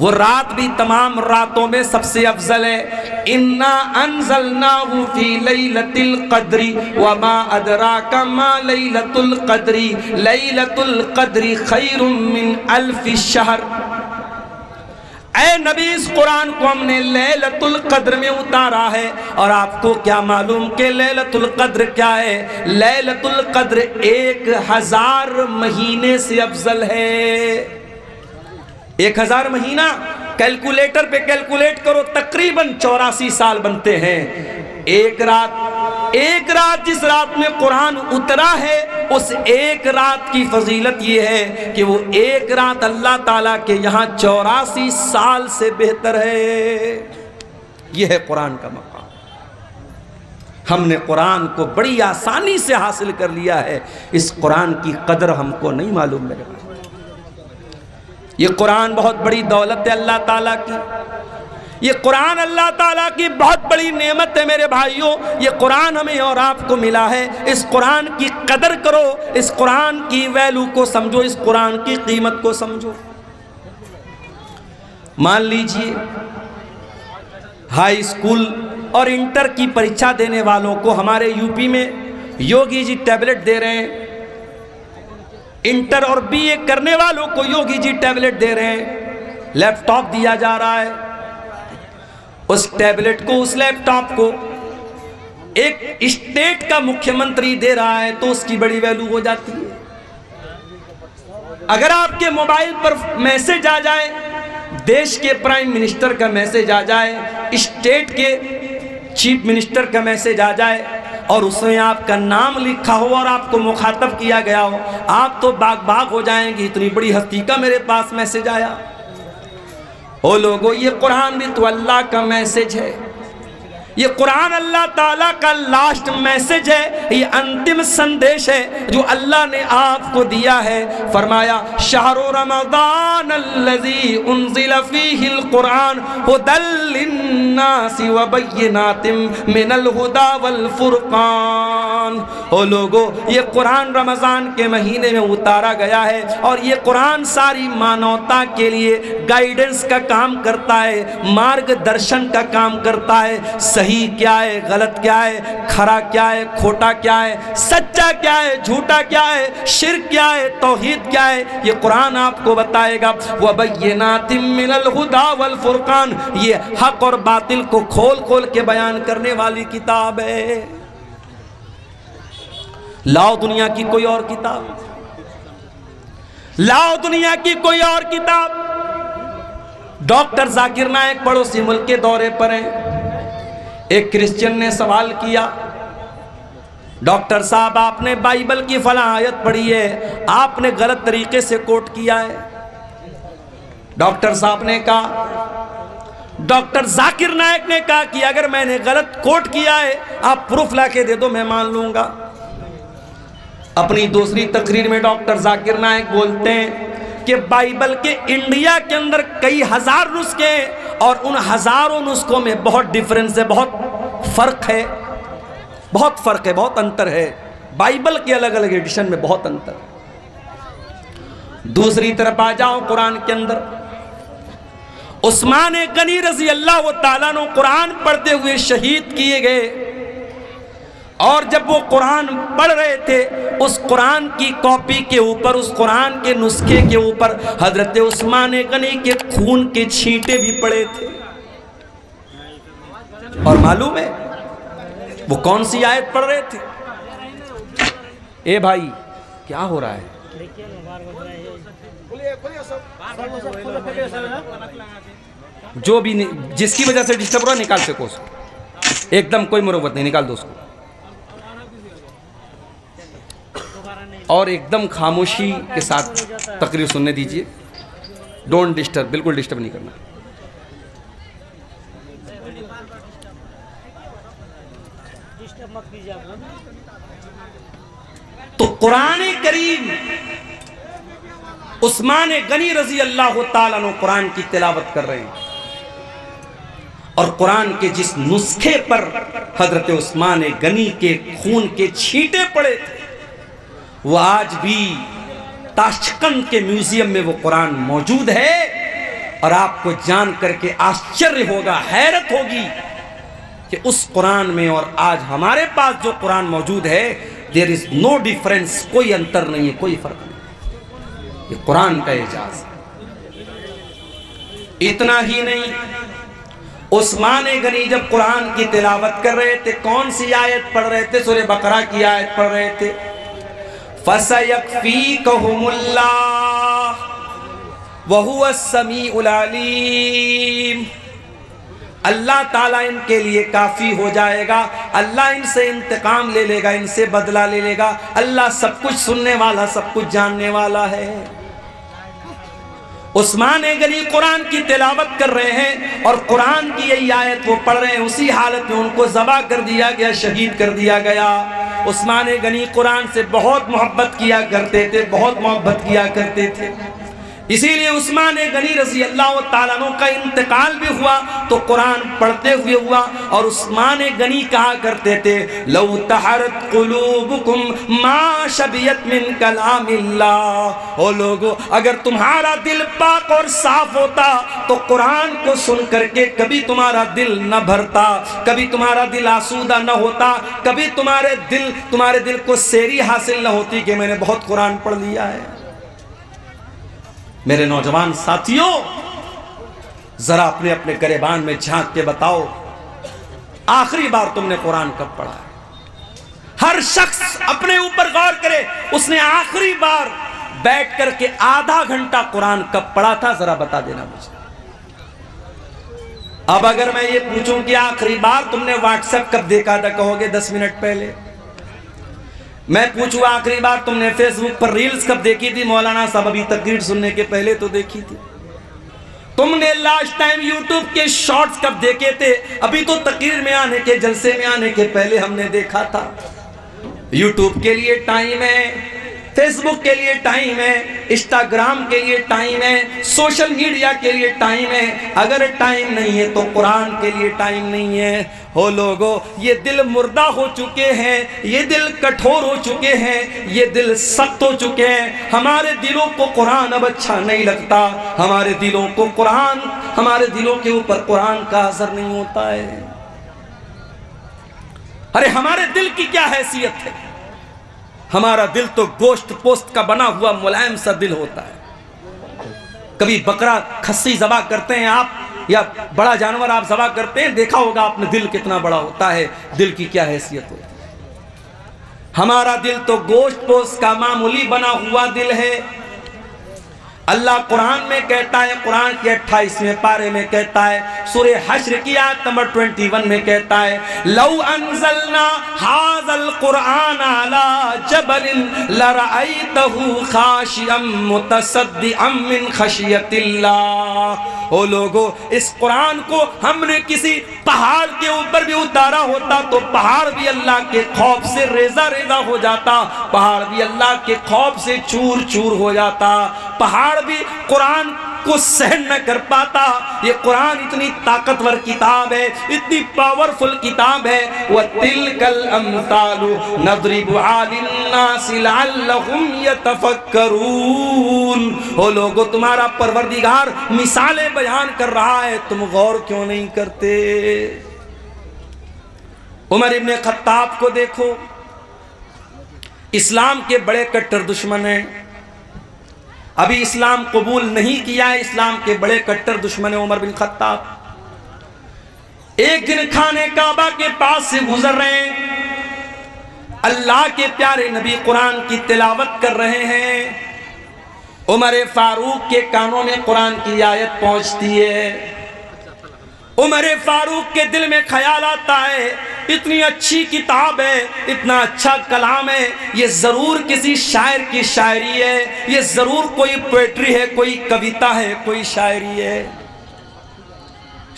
वो रात भी तमाम रातों में सबसे अफजल है। इन्ना अंज़लनाहु फी लैलतिल क़द्री वमा अदराका मा लैलतुल क़द्री लैलतुल क़द्री खैरुम मिन अल्फि शहर। ऐ नबी, इस कुरान को हमने लैलतुल क़द्र में उतारा है। और आपको क्या मालूम कि लैलतुल क़द्र क्या है? लैलतुल क़द्र 1000 महीने से अफजल है। 1000 महीना कैलकुलेटर पे कैलकुलेट करो, तकरीबन 84 साल बनते हैं। एक रात जिस रात में कुरान उतरा है, उस एक रात की फजीलत ये है कि वो एक रात अल्लाह ताला के यहाँ 84 साल से बेहतर है। ये है कुरान का मकाम। हमने कुरान को बड़ी आसानी से हासिल कर लिया है। इस कुरान की कदर हमको नहीं मालूम मेरे भाई। ये कुरान बहुत बड़ी दौलत है अल्लाह ताला की। ये कुरान अल्लाह ताला की बहुत बड़ी नेमत है मेरे भाइयों। ये कुरान हमें और आपको मिला है। इस कुरान की कदर करो, इस कुरान की वैल्यू को समझो, इस कुरान की कीमत को समझो। मान लीजिए हाई स्कूल और इंटर की परीक्षा देने वालों को हमारे यूपी में योगी जी टैबलेट दे रहे हैं। इंटर और बीए करने वालों को योगी जी टैबलेट दे रहे हैं, लैपटॉप दिया जा रहा है। उस टैबलेट को, उस लैपटॉप को एक स्टेट का मुख्यमंत्री दे रहा है तो उसकी बड़ी वैल्यू हो जाती है। अगर आपके मोबाइल पर मैसेज आ जाए, देश के प्राइम मिनिस्टर का मैसेज आ जाए, स्टेट के चीफ मिनिस्टर का मैसेज आ जाए और उसमें आपका नाम लिखा हो और आपको मुखातब किया गया हो, आप तो बाग हो जाएंगे, इतनी बड़ी हस्ती का मेरे पास मैसेज आया। ओ लोगों, ये कुरान भी तो अल्लाह का मैसेज है। ये कुरान अल्लाह ताला का लास्ट मैसेज है, ये अंतिम संदेश है जो अल्लाह ने आपको दिया है। फरमाया शहरु रमज़ान अल्लज़ी उन्ज़िला फ़ीहिल कुरान हुदल लिन्नासि व बय्यिनातिम मिनल हुदा वल फुरक़ान। ओ लोगो, ये कुरान रमज़ान के महीने में उतारा गया है और ये कुरान सारी मानवता के लिए गाइडेंस का काम करता है, मार्गदर्शन का काम करता है। सही क्या है, गलत क्या है, खरा क्या है, खोटा क्या है, सच्चा क्या है, झूठा क्या है, शिर्क क्या है, तौहीद क्या है, ये कुरान आपको बताएगा। व बय्यिनातिम मिनल हुदा वल फुरक़ान, ये हक और बातिल को खोल खोल के बयान करने वाली किताब है। लाओ दुनिया की कोई और किताब, लाओ दुनिया की कोई और किताब। डॉक्टर जाकिर नायक पड़ोसी मुल्क के दौरे पर हैं। एक क्रिश्चियन ने सवाल किया, डॉक्टर साहब आपने बाइबल की फलां आयत पढ़ी है, आपने गलत तरीके से कोट किया है। डॉक्टर साहब ने कहा, डॉक्टर जाकिर नायक ने कहा कि अगर मैंने गलत कोट किया है आप प्रूफ लाके दे दो, मैं मान लूंगा। अपनी दूसरी तकरीर में डॉक्टर जाकिर नायक बोलते हैं कि बाइबल के इंडिया के अंदर कई हजार नुस्खे हैं और उन हजारों नुस्खों में बहुत डिफरेंस है, बहुत फर्क है, बहुत अंतर है। बाइबल के अलग अलग एडिशन में बहुत अंतर है। दूसरी तरफ आ जाओ कुरान के अंदर, उस्मान गनी रजी अल्लाह ताला ने कुरान पढ़ते हुए शहीद किए गए और जब वो कुरान पढ़ रहे थे, उस कुरान की कॉपी के ऊपर, उस कुरान के नुस्खे के ऊपर हजरत उस्मान गनी के खून के छींटे भी पड़े थे। और मालूम है वो कौन सी आयत पढ़ रहे थे? ए भाई क्या हो रहा है? जो भी जिसकी वजह से डिस्टर्ब हो रहा निकाल सको उसको, एकदम कोई मुरव्वत नहीं, निकाल दो उसको। और एकदम खामोशी के साथ तकरीर सुनने दीजिए, डोंट डिस्टर्ब, बिल्कुल डिस्टर्ब नहीं करना। तो कुरान करीम, उस्मान गनी रजी अल्लाह ताला अन्हु कुरान की तिलावत कर रहे हैं और कुरान के जिस नुस्खे पर हजरत उस्मान गनी के खून के छींटे पड़े थे, वो आज भी ताशकंद के म्यूजियम में वो कुरान मौजूद है। और आपको जान करके आश्चर्य होगा, हैरत होगी कि उस कुरान में और आज हमारे पास जो कुरान मौजूद है, देयर इज नो डिफरेंस, कोई अंतर नहीं है, कोई फर्क नहीं। ये कुरान का एजाज। इतना ही नहीं, उस्मान गनी जब कुरान की तिलावत कर रहे थे, कौन सी आयत पढ़ रहे थे? सूरह बकरा की आयत पढ़ रहे थे, फसयकफीकहुमुल्लाह वहुवस समीउल अलीम। अल्लाह ताला इनके लिए काफी हो जाएगा, अल्लाह इनसे इंतकाम ले लेगा, इनसे बदला ले लेगा। अल्लाह सब कुछ सुनने वाला, सब कुछ जानने वाला है। उस्मान गनी कुरान की तिलावत कर रहे हैं और कुरान की यही आयत वो पढ़ रहे हैं, उसी हालत में उनको ज़बा कर दिया गया, शहीद कर दिया गया। उस्मान गनी कुरान से बहुत मोहब्बत किया करते थे, बहुत मोहब्बत किया करते थे। इसीलिए उस्मान गनी रज़ी अल्लाह ताला अन्हु का इंतकाल भी हुआ तो कुरान पढ़ते हुए हुआ। और उस्मान गनी कहा करते थे, लौ तहरत कुलूबुकुम मा शबियत मिन कलामिल्लाह। ओ लोगो, अगर तुम्हारा दिल पाक और साफ होता तो कुरान को सुन करके कभी तुम्हारा दिल न भरता, कभी तुम्हारा दिल आसूदा न होता, कभी तुम्हारे दिल को सेरी हासिल न होती कि मैंने बहुत कुरान पढ़ लिया है। मेरे नौजवान साथियों, जरा अपने अपने गिरेबान में झांक के बताओ, आखिरी बार तुमने कुरान कब पढ़ा है? हर शख्स अपने ऊपर गौर करे, उसने आखिरी बार बैठ करके आधा घंटा कुरान कब पढ़ा था? जरा बता देना मुझे। अब अगर मैं ये पूछूं कि आखिरी बार तुमने व्हाट्सएप कब देखा था, कहोगे 10 मिनट पहले। मैं पूछूं आखिरी बार तुमने फेसबुक पर रील्स कब देखी थी? मौलाना साहब अभी तकरीर सुनने के पहले तो देखी थी। तुमने लास्ट टाइम यूट्यूब के शॉर्ट्स कब देखे थे? अभी तो तकरीर में आने के, जलसे में आने के पहले हमने देखा था। यूट्यूब के लिए टाइम है, फेसबुक के लिए टाइम है, इंस्टाग्राम के लिए टाइम है, सोशल मीडिया के लिए टाइम है। अगर टाइम नहीं है तो कुरान के लिए टाइम नहीं है। हो लोगो, ये दिल मुर्दा हो चुके हैं, ये दिल कठोर हो चुके हैं, ये दिल सख्त हो चुके हैं। हमारे दिलों को कुरान अब अच्छा नहीं लगता, हमारे दिलों को कुरान, हमारे दिलों के ऊपर कुरान का असर नहीं होता है। अरे हमारे दिल की क्या हैसियत है? हमारा दिल तो गोश्त पोस्त का बना हुआ मुलायम सा दिल होता है। कभी बकरा खस्सी ज़बा करते हैं आप, या बड़ा जानवर आप ज़बा करते हैं, देखा होगा आपने दिल कितना बड़ा होता है, दिल की क्या हैसियत होती है। हमारा दिल तो गोश्त पोस्त का मामूली बना हुआ दिल है। अल्लाह कुरान में कहता है, कुरान के 28वें पारे में कहता है, सूरह हश्र की आयत नंबर 21 में कहता है, लौ अंज़लना हाज़ल कुरान अला जबलिन लरअयतहु खाशिअम मुतसद्दिअम मिन खशियतिल्लाह। ओ लोगो, इस कुरान को हमने किसी पहाड़ के ऊपर भी उतारा होता तो पहाड़ भी अल्लाह के खौफ से रेजा रेजा हो जाता, पहाड़ भी अल्लाह के खौफ से चूर चूर हो जाता, पहाड़ भी कुरान को सहन न कर पाता। ये कुरान इतनी ताकतवर किताब है, इतनी पावरफुल किताब है। वतिलकल अम्सालु नदरिबु लिन्नासि लअल्लहुम यतफक्करून। ओ लोगो, तुम्हारा परवरदिगार मिसालें बयान कर रहा है, तुम गौर क्यों नहीं करते? उमर इब्ने खत्ताब को देखो, इस्लाम के बड़े कट्टर दुश्मन हैं, अभी इस्लाम कबूल नहीं किया है, इस्लाम के बड़े कट्टर दुश्मन है उमर बिन खत्ताब। एक दिन खाने काबा के पास से गुजर रहे हैं, अल्लाह के प्यारे नबी कुरान की तिलावत कर रहे हैं। उमर फारूक के कानों में कुरान की आयत पहुंचती है। उमर फारूक के दिल में ख्याल आता है, इतनी अच्छी किताब है, इतना अच्छा कलाम है, ये जरूर किसी शायर की शायरी है, ये जरूर कोई पोएट्री है, कोई कविता है, कोई शायरी है।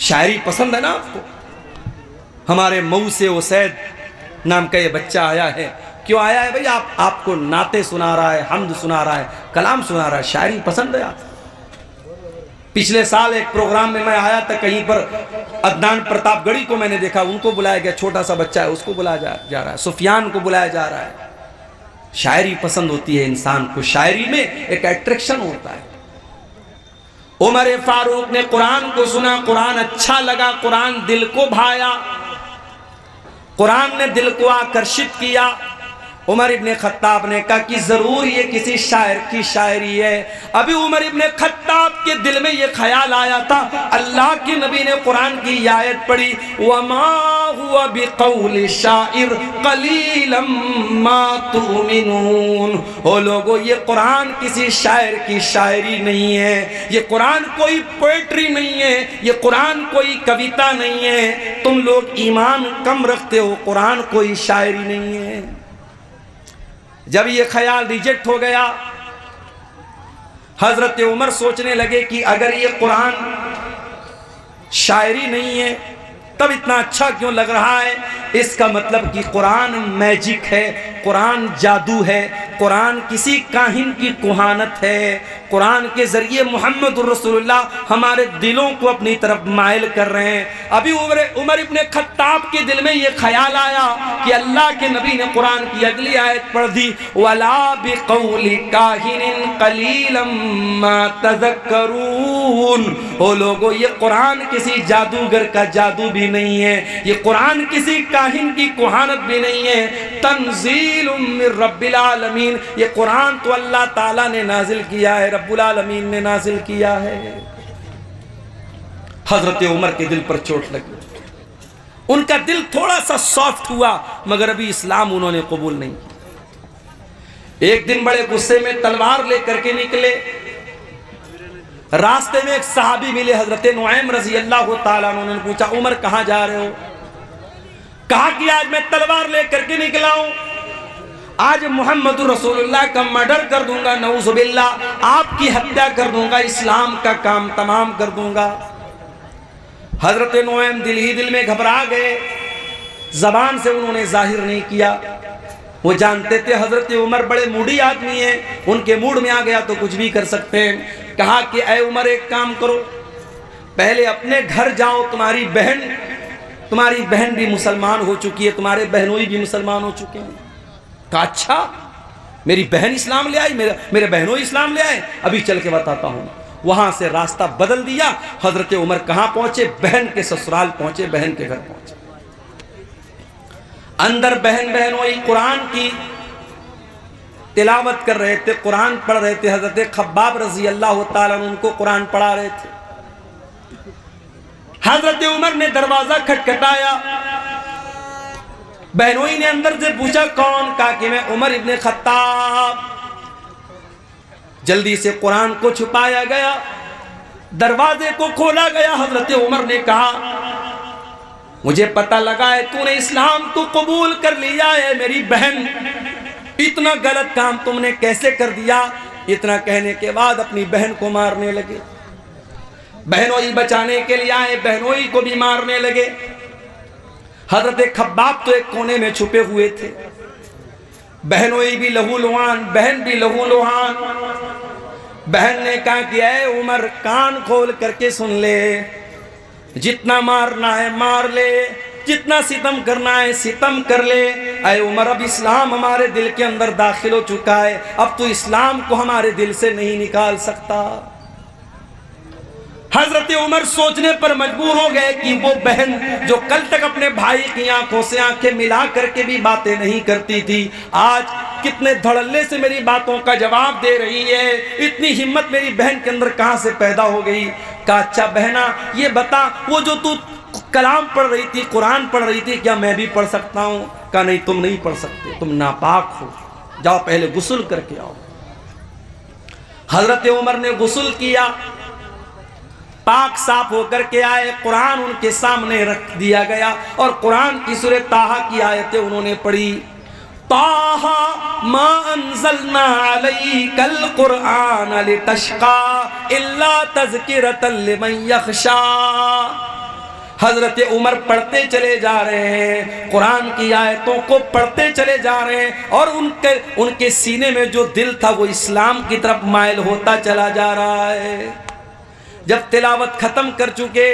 शायरी पसंद है ना आपको? हमारे मऊ से उसैद नाम का ये बच्चा आया है। क्यों आया है भाई? आपको नाते सुना रहा है, हम्द सुना रहा है, कलाम सुना रहा है, शायरी पसंद है आपको? पिछले साल एक प्रोग्राम में मैं आया था, कहीं पर अदनान प्रतापगढ़ी को मैंने देखा, उनको बुलाया गया, छोटा सा बच्चा है उसको बुलाया जा रहा है, सुफियान को बुलाया जा रहा है। शायरी पसंद होती है इंसान को, शायरी में एक अट्रैक्शन होता है। उमर फारूक ने कुरान को सुना, कुरान अच्छा लगा, कुरान दिल को भाया, कुरान ने दिल को आकर्षित किया। उमर इब्ने खत्ताब ने कहा कि जरूर ये किसी शायर की शायरी है। अभी उमर इब्ने खत्ताब के दिल में ये ख्याल आया था, अल्लाह के नबी ने कुरान की आयत पढ़ी, वमा हुआ बिक़ौलि शाइर क़लीलन मा तुमिनून। ओ लोगो, ये कुरान किसी शायर की शायरी नहीं है, ये कुरान कोई पोएट्री नहीं है, ये कुरान कोई कविता नहीं है। तुम लोग ईमान कम रखते हो, कुरान कोई शायरी नहीं है। जब ये ख्याल रिजेक्ट हो गया, हजरत उमर सोचने लगे कि अगर ये कुरान शायरी नहीं है तब इतना अच्छा क्यों लग रहा है? इसका मतलब कि कुरान मैजिक है, कुरान जादू है, कुरान किसी काहिन की कुहानत है। कुरान के जरिए मोहम्मद रसूलुल्लाह हमारे दिलों को अपनी तरफ माइल कर रहे हैं। अभी उमर इब्ने खत्ताब के दिल में ये ख्याल आया कि अल्लाह के नबी ने कुरान की अगली आयत पढ़ दी, वला बिक़ौलि काहिनिन क़लीलन मा तज़क्करून। ओ लोगो, ये कुरान किसी जादूगर का जादू भी नहीं है, ये कुरान किसी काहिन की कुहानत भी नहीं है। तंज़ीलुम मिर रब्बिल आलमीन, ये कुरान तो अल्लाह ताला ने नाजिल किया है, रब्बुल आलमीन ने नाजिल किया है। हजरत उमर के दिल पर चोट लगी, उनका दिल थोड़ा सा सॉफ्ट हुआ, मगर अभी इस्लाम उन्होंने कबूल नहीं किया। एक दिन बड़े गुस्से में तलवार लेकर के निकले। रास्ते में एक सहाबी मिले, हजरत नुआइम रजी अल्लाह ताला अन्हु। उन्होंने पूछा, उमर कहाँ जा रहे हो? कहा कि आज मैं तलवार लेकर के निकला हूं, आज मोहम्मद रसूलुल्लाह का मर्डर कर दूंगा, नऊजुबिल्लाह, आपकी हत्या कर दूंगा, इस्लाम का काम तमाम कर दूंगा। हजरत नुआइम दिल ही दिल में घबरा गए, जबान से उन्होंने जाहिर नहीं किया। वो जानते थे हजरत उमर बड़े मूडी आदमी हैं, उनके मूड में आ गया तो कुछ भी कर सकते हैं। कहा कि ऐ उमर, एक काम करो, पहले अपने घर जाओ, तुम्हारी बहन भी मुसलमान हो चुकी है, तुम्हारे बहनोई भी मुसलमान हो चुके हैं। कहा अच्छा, मेरी बहन इस्लाम ले आई, मेरे बहनोई इस्लाम ले आए, अभी चल के बताता हूँ। वहां से रास्ता बदल दिया। हजरत उमर कहाँ पहुंचे? बहन के ससुराल पहुंचे, बहन के घर पहुंचे। अंदर बहनोई कुरान की तिलावत कर रहे थे, कुरान पढ़ रहे थे। हजरत खब्बाब रजी अल्लाह ताला अन्हु उनको कुरान पढ़ा रहे थे। हजरत उमर ने दरवाजा खटखटाया, बहनोई ने अंदर से पूछा कौन? कहा कि मैं उमर इब्ने खत्ताब। जल्दी से कुरान को छुपाया गया, दरवाजे को खोला गया। हजरत उमर ने कहा, मुझे पता लगा है तूने इस्लाम तो कबूल कर लिया है, मेरी बहन, इतना गलत काम तुमने कैसे कर दिया? इतना कहने के बाद अपनी बहन को मारने लगे। बहनोई बचाने के लिए आए, बहनोई को भी मारने लगे। हजरत खब्बाब तो एक कोने में छुपे हुए थे। बहनोई भी लहूलुहान, बहन भी लहूलुहान। बहन ने कहा कि ऐ उमर, कान खोल करके सुन ले, जितना मारना है मार ले, जितना सितम करना है सितम कर ले। ऐ उमर, अब इस्लाम हमारे दिल के अंदर दाखिल हो चुका है, अब तो इस्लाम को हमारे दिल से नहीं निकाल सकता। हजरत उमर सोचने पर मजबूर हो गए कि वो बहन जो कल तक अपने भाई की आंखों से आंखें मिला करके भी बातें नहीं करती थी, आज कितने धड़ल्ले से मेरी बातों का जवाब दे रही है। इतनी हिम्मत मेरी बहन के अंदर कहां से पैदा हो गई? कहा अच्छा बहना, ये बता, वो जो तू कलाम पढ़ रही थी, कुरान पढ़ रही थी, क्या मैं भी पढ़ सकता हूं? कहा नहीं, तुम नहीं पढ़ सकते, तुम नापाक हो, जाओ पहले गुस्ल करके आओ। हजरत उमर ने गुस्ल किया, पाक साफ होकर के आए, कुरान उनके सामने रख दिया गया और कुरान की सूरह ताहा की आयतें उन्होंने पढ़ी। ताहा मा अंज़लना अलैकल कुरआन लितश्का इल्ला तज़किरतल लिमन यख़शा। हजरत उमर पढ़ते चले जा रहे हैं, कुरान की आयतों को पढ़ते चले जा रहे हैं और उनके सीने में जो दिल था वो इस्लाम की तरफ माइल होता चला जा रहा है। जब तिलावत खत्म कर चुके,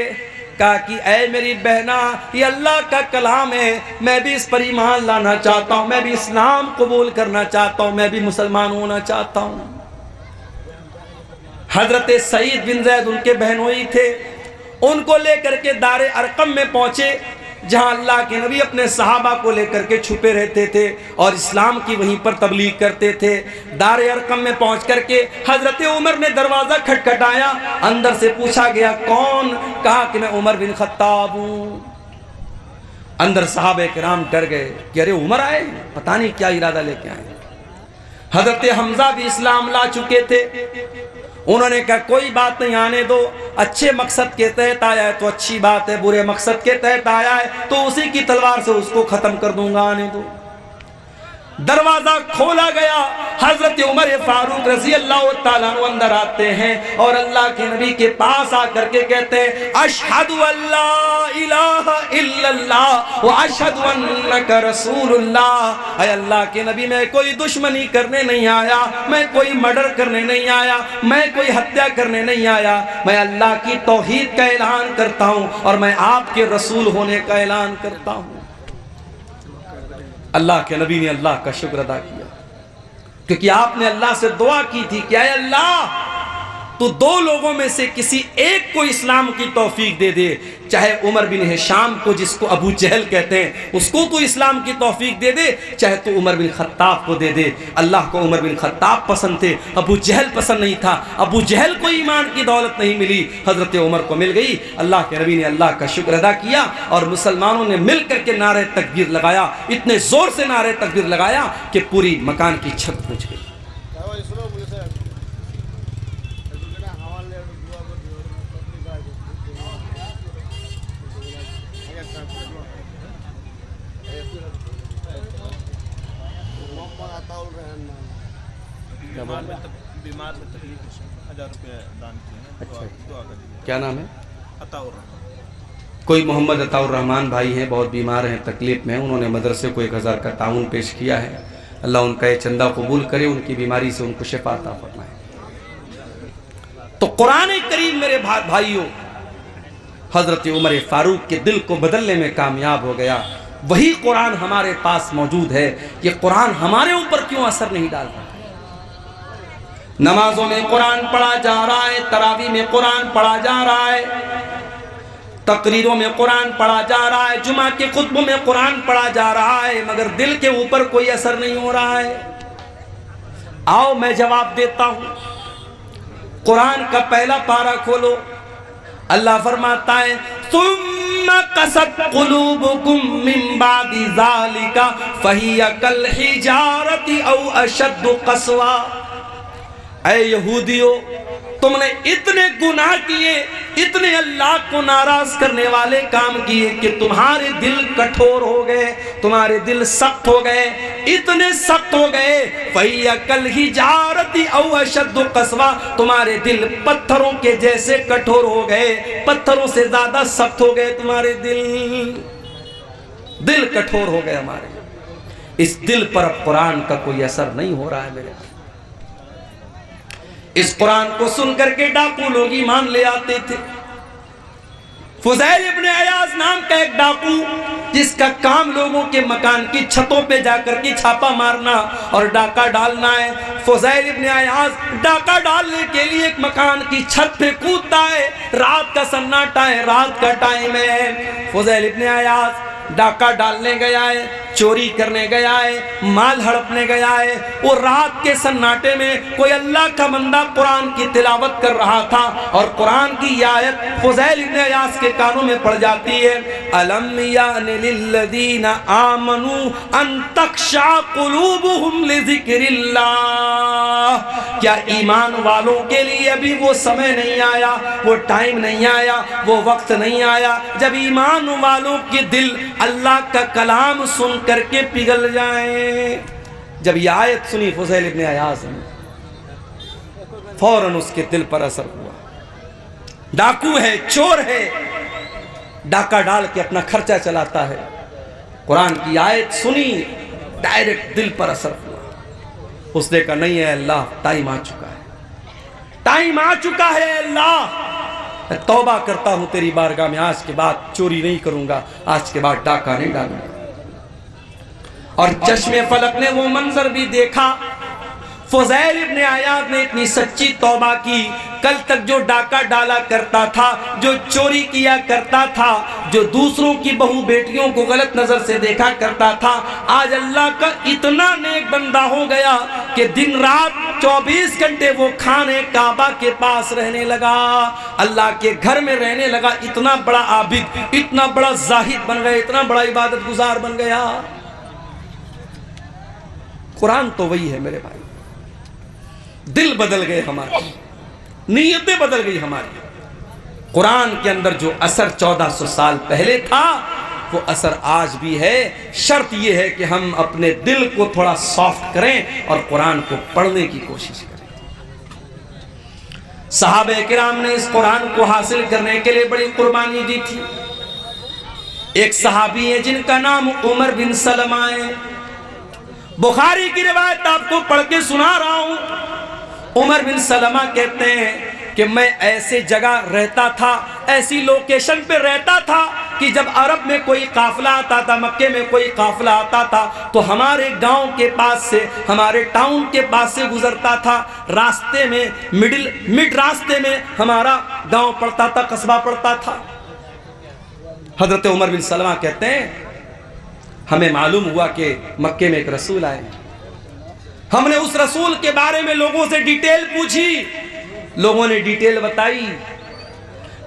कहा कि ऐ मेरी बहना, ये अल्लाह का कलाम है, मैं भी इस पर ईमान लाना चाहता हूँ, मैं भी इस्लाम कबूल करना चाहता हूँ, मैं भी मुसलमान होना चाहता हूँ। हजरत सईद बिन जैद उनके बहनोई थे, उनको लेकर के दारे अरकम में पहुंचे, जहां अल्लाह के नबी अपने सहाबा को लेकर के छुपे रहते थे और इस्लाम की वहीं पर तबलीग करते थे। दारे अरकम में पहुंच करके हजरत उमर ने दरवाज़ा खटखटाया, अंदर से पूछा गया कौन? कहा कि मैं उमर बिन खत्ताब हूँ। अंदर सहाबे किराम डर गए कि अरे उमर आए, पता नहीं क्या इरादा लेके आए। हजरत हमजा भी इस्लाम ला चुके थे, उन्होंने कहा कोई बात नहीं, आने दो, अच्छे मकसद के तहत आया है तो अच्छी बात है, बुरे मकसद के तहत आया है तो उसी की तलवार से उसको खत्म कर दूंगा, आने दो। दरवाजा खोला गया, हजरत उमर फारूक रजी अल्लाह ताला अन्हु अंदर आते हैं और अल्लाह के नबी के पास आकर के कहते हैं अशहदु अल्ला इलाहा इल्लल्लाह व अशहदु अन्नका रसूलुल्लाह। ऐ अल्लाह के नबी, मैं कोई दुश्मनी करने नहीं आया, मैं कोई मर्डर करने नहीं आया, मैं कोई हत्या करने नहीं आया, मैं अल्लाह की तौहीद का ऐलान करता हूँ और मैं आपके रसूल होने का ऐलान करता हूँ। अल्लाह के नबी ने अल्लाह का शुक्र अदा किया, क्योंकि आपने अल्लाह से दुआ की थी कि अल्लाह तो दो लोगों में से किसी एक को इस्लाम की तौफीक दे दे, चाहे उमर बिन हिशाम को, जिसको अबू जहल कहते हैं, उसको तो इस्लाम की तौफीक दे दे, चाहे तो उमर बिन खत्ताब को दे दे। अल्लाह को उमर बिन खत्ताब पसंद थे, अबू जहल पसंद नहीं था। अबू जहल को ईमान की दौलत नहीं मिली, हजरत उमर को मिल गई। अल्लाह के नबी ने अल्लाह का शुक्र अदा किया और मुसलमानों ने मिल करके नारे तकबीर लगाया, इतने जोर से नारे तकबीर लगाया कि पूरी मकान की छत पूछ गई। बीमार में तकलीफ 1000 रुपये दान किए हैं। अच्छा, क्या नाम है? कोई मोहम्मद अताउर रहमान भाई हैं, बहुत बीमार हैं, तकलीफ में, उन्होंने मदरसे को 1000 का ताउन पेश किया है। अल्लाह उनका ये चंदा कबूल करे, उनकी बीमारी से उनको शिफा अता फरमाए। तो कुरान करीम मेरे भाइयों हजरत उमर फारूक के दिल को बदलने में कामयाब हो गया। वही कुरान हमारे पास मौजूद है। ये कुरान हमारे ऊपर क्यों असर नहीं डाल रहा? नमाजों में कुरान पढ़ा जा रहा है, तरावी में कुरान पढ़ा जा रहा है, तकरीरों में कुरान पढ़ा जा रहा है, जुमा के खुतबों में कुरान पढ़ा जा रहा है, मगर दिल के ऊपर कोई असर नहीं हो रहा है। आओ मैं जवाब देता हूं। कुरान का पहला पारा खोलो, अल्लाह फरमाता है सुम्मा कसत कुलूबुकुम मिन बादि ज़ालिका फहिया कल हिजारति औ अशद्दु कसवा। ऐ यहूदियों, तुमने इतने गुनाह किए, इतने अल्लाह को नाराज करने वाले काम किए कि तुम्हारे दिल कठोर हो गए, तुम्हारे दिल सख्त हो गए, इतने सख्त हो गए फहिया कल हिजारति औ अशद्दु कसवा, तुम्हारे दिल पत्थरों के जैसे कठोर हो गए, पत्थरों से ज्यादा सख्त हो गए तुम्हारे दिल कठोर हो गए हमारे। इस दिल पर अब कुरान का कोई असर नहीं हो रहा है मेरे। इस कुरान को सुन करके डाकू लोग ईमान ले आते थे। फुज़ैल इब्न अयाज़ नाम का एक डाकू, जिसका काम लोगों के मकान की छतों पे जाकर के छापा मारना और डाका डालना है। फुज़ैल इब्न अयाज़ डाका डालने के लिए एक मकान की छत पे कूदता है। रात का सन्नाटा है, रात का टाइम है। फुज़ैल इब्न अयाज़ डाका डालने गया है, चोरी करने गया है, माल हड़पने गया है। वो रात के सन्नाटे में कोई अल्लाह का बंदा कुरान की तिलावत कर रहा था और कुरान की आयत फुज़ैल इब्न अयाज़ के कानों में पड़ जाती है। अलम यानि लिल्लज़ीना आमनू अन तख्शा कुलूबुहुम लिज़िक्रिल्लाह। क्या ईमान वालों के लिए अभी वो समय नहीं आया, वो टाइम नहीं आया, वो वक्त नहीं आया जब ईमान वालों के दिल अल्लाह का कलाम सुन करके पिघल जाए? जब ये आयत सुनी फुज़ैल इब्न अयाज़ ने, फौरन उसके दिल पर असर हुआ। डाकू है, चोर है, डाका डाल के अपना खर्चा चलाता है। कुरान की आयत सुनी, डायरेक्ट दिल पर असर हुआ। उसने कहा नहीं है अल्लाह, टाइम आ चुका है, टाइम आ चुका है अल्लाह, मैं तौबा करता हूं तेरी बारगाह में, आज के बाद चोरी नहीं करूंगा, आज के बाद डाका नहीं डालूंगा। और चश्मे फलक ने वो मंजर भी देखा। फुज़ैल इब्ने अयाद ने इतनी सच्ची तौबा की, कल तक जो डाका डाला करता था, जो चोरी किया करता था, जो दूसरों की बहू बेटियों को गलत नजर से देखा करता था, आज अल्लाह का इतना नेक बंदा हो गया कि दिन रात 24 घंटे वो खाने काबा के पास रहने लगा, अल्लाह के घर में रहने लगा। इतना बड़ा आबिद, इतना बड़ा जाहिद बन गया, इतना बड़ा इबादत गुजार बन गया। कुरान तो वही है मेरे भाई। दिल बदल गए हमारे, नीयतें बदल गई हमारी। कुरान के अंदर जो असर 1400 साल पहले था वो असर आज भी है। शर्त यह है कि हम अपने दिल को थोड़ा सॉफ्ट करें और कुरान को पढ़ने की कोशिश करें। सहाबे किराम ने इस कुरान को हासिल करने के लिए बड़ी कुर्बानी दी थी। एक सहाबी है जिनका नाम उमर बिन सलमा है। बुखारी की रिवायत आपको पढ़ के सुना रहा हूं। उमर बिन सलमा कहते हैं कि मैं ऐसे जगह रहता था, ऐसी लोकेशन पे रहता था कि जब अरब में कोई काफिला आता था, मक्के में कोई काफिला आता था तो हमारे गांव के पास से, हमारे टाउन के पास से गुजरता था। रास्ते में मिड रास्ते में हमारा गांव पड़ता था, कस्बा पड़ता था। हजरत उमर बिन सलमा कहते हैं हमें मालूम हुआ कि मक्के में एक रसूल आए। हमने उस रसूल के बारे में लोगों से डिटेल पूछी, लोगों ने डिटेल बताई।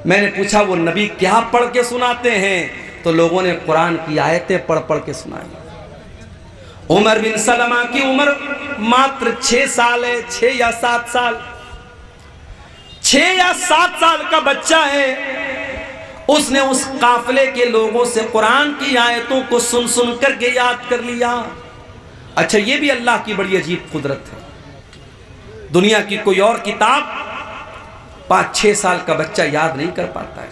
मैंने पूछा वो नबी क्या पढ़ के सुनाते हैं, तो लोगों ने कुरान की आयतें पढ़ पढ़ के सुनाई। उमर बिन सलमा की उम्र मात्र 6 साल है, 6 या 7 साल, 6 या 7 साल का बच्चा है। उसने उस काफिले के लोगों से कुरान की आयतों को सुन सुन करके याद कर लिया। अच्छा, ये भी अल्लाह की बड़ी अजीब कुदरत है। दुनिया की कोई और किताब 5-6 साल का बच्चा याद नहीं कर पाता है।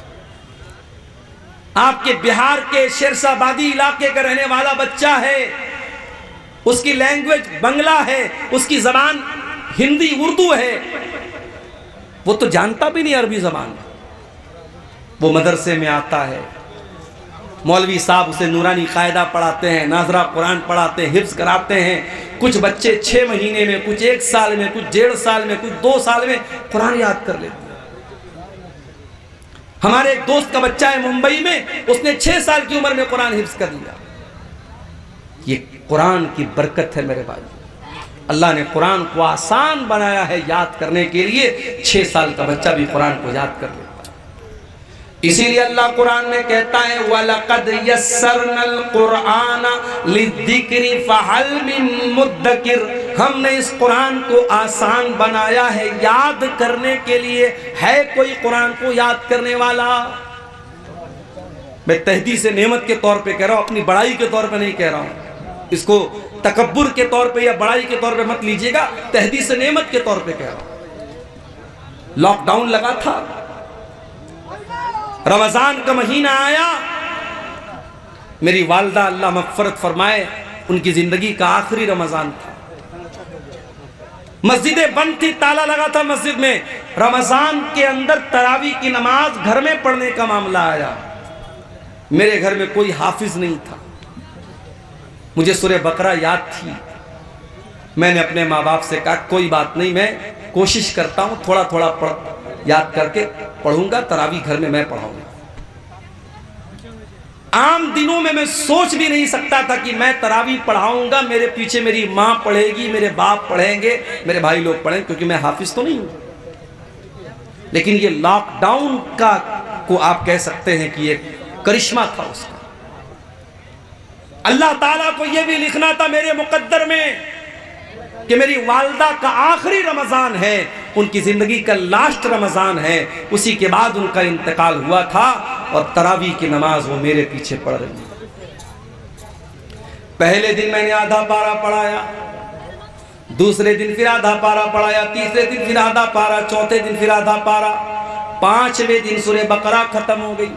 आपके बिहार के शेरशाबादी इलाके का रहने वाला बच्चा है, उसकी लैंग्वेज बंगला है, उसकी जबान हिंदी उर्दू है, वो तो जानता भी नहीं अरबी जबान। वो मदरसे में आता है, मौलवी साहब उसे नूरानी कायदा पढ़ाते हैं, नाजरा कुरान पढ़ाते हैं, हिफ्ज कराते हैं। कुछ बच्चे 6 महीने में, कुछ 1 साल में, कुछ 1.5 साल में, कुछ 2 साल में कुरान याद कर लेते हैं। हमारे एक दोस्त का बच्चा है मुंबई में, उसने 6 साल की उम्र में कुरान हिफ्ज कर लिया। ये कुरान की बरकत है मेरे भाई। अल्लाह ने कुरान को आसान बनाया है याद करने के लिए। 6 साल का बच्चा भी कुरान को याद कर लेता है। इसीलिए अल्लाह कुरान में कहता है वलक़द यस्सरनल कुरआन लिज़्ज़िक्रि फ़हल मिन मुद्दकिर। हमने इस कुरान को आसान बनाया है याद करने के लिए, है कोई कुरान को याद करने वाला? मैं तहदी से नेमत के तौर पे कह रहा हूं, अपनी बड़ाई के तौर पे नहीं कह रहा हूं। इसको तकब्बुर के तौर पे या बड़ाई के तौर पे मत लीजिएगा, तहदी से नेमत के तौर पे कह रहा हूं। लॉकडाउन लगा था, रमजान का महीना आया, मेरी वालदा अल्लाह मग़फ़िरत फरमाए, उनकी जिंदगी का आखिरी रमजान था। मस्जिदें बंद थी, ताला लगा था मस्जिद में। रमजान के अंदर तरावी की नमाज घर में पढ़ने का मामला आया। मेरे घर में कोई हाफिज नहीं था, मुझे सूरह बकरा याद थी। मैंने अपने माँ बाप से कहा कोई बात नहीं, मैं कोशिश करता हूँ, थोड़ा थोड़ा याद करके पढ़ूंगा, तरावी घर में मैं पढ़ाऊंगा। आम दिनों में मैं सोच भी नहीं सकता था कि मैं तरावी पढ़ाऊंगा, मेरे पीछे मेरी माँ पढ़ेगी, मेरे बाप पढ़ेंगे, मेरे भाई लोग पढ़ेंगे, क्योंकि मैं हाफिज तो नहीं हूं। लेकिन ये लॉकडाउन का को आप कह सकते हैं कि एक करिश्मा था उसका। अल्लाह ताला को यह भी लिखना था मेरे मुकद्दर में कि मेरी वालदा का आखिरी रमजान है, उनकी जिंदगी का लास्ट रमजान है। उसी के बाद उनका इंतकाल हुआ था और तरावी की नमाज वो मेरे पीछे पढ़ रही है। पहले दिन मैंने आधा पारा पढ़ाया, दूसरे दिन फिर आधा पारा पढ़ाया, तीसरे दिन फिर आधा पारा, चौथे दिन फिर आधा पारा, 5वें दिन सूरह बकरा खत्म हो गई।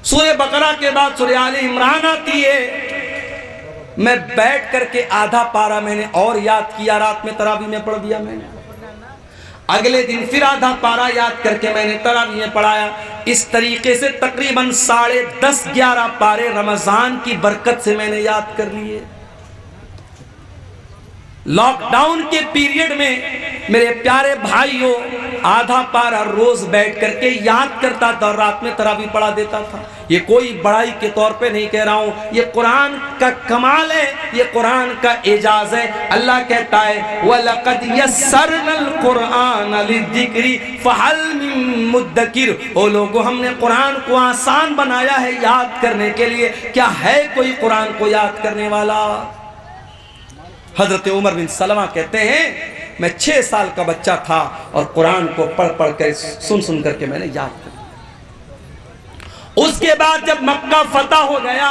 सूरह बकरा के बाद सूरह आले इमरान आती है। मैं बैठ करके आधा पारा मैंने और याद किया, रात में तरावी में पढ़ दिया मैंने। अगले दिन फिर आधा पारा याद करके मैंने तरावी में पढ़ाया। इस तरीके से तकरीबन 10:30-11 पारे रमजान की बरकत से मैंने याद कर लिए। लॉकडाउन के पीरियड में मेरे प्यारे भाइयों आधा पारा रोज बैठ करके याद करता था और रात में तरावी पढ़ा देता था। ये कोई बड़ाई के तौर पे नहीं कह रहा हूं, ये कुरान का कमाल है, ये कुरान का एजाज है। अल्लाह कहता है वलक़द यस्सरनल कुरआन लिज़िक्रि फ़हल मिन मुद्दकिर। ओ लोगों, हमने कुरान को आसान बनाया है याद करने के लिए, क्या है कोई कुरान को याद करने वाला? हजरत उमर बिन सलमा कहते हैं मैं 6 साल का बच्चा था और कुरान को पढ़ पढ़ कर सुन करके मैंने याद किया। उसके बाद जब मक्का फतह हो गया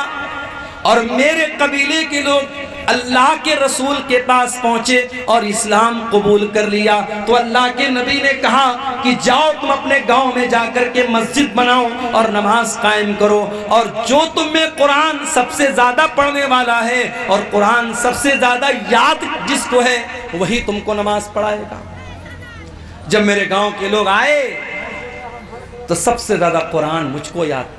और मेरे कबीले के लोग अल्लाह के रसूल के पास पहुंचे और इस्लाम कबूल कर लिया, तो अल्लाह के नबी ने कहा कि जाओ तुम अपने गांव में जाकर के मस्जिद बनाओ और नमाज कायम करो, और जो तुम में कुरान सबसे ज्यादा पढ़ने वाला है और कुरान सबसे ज्यादा याद जिसको है वही तुमको नमाज पढ़ाएगा। जब मेरे गांव के लोग आए तो सबसे ज्यादा कुरान मुझको याद था,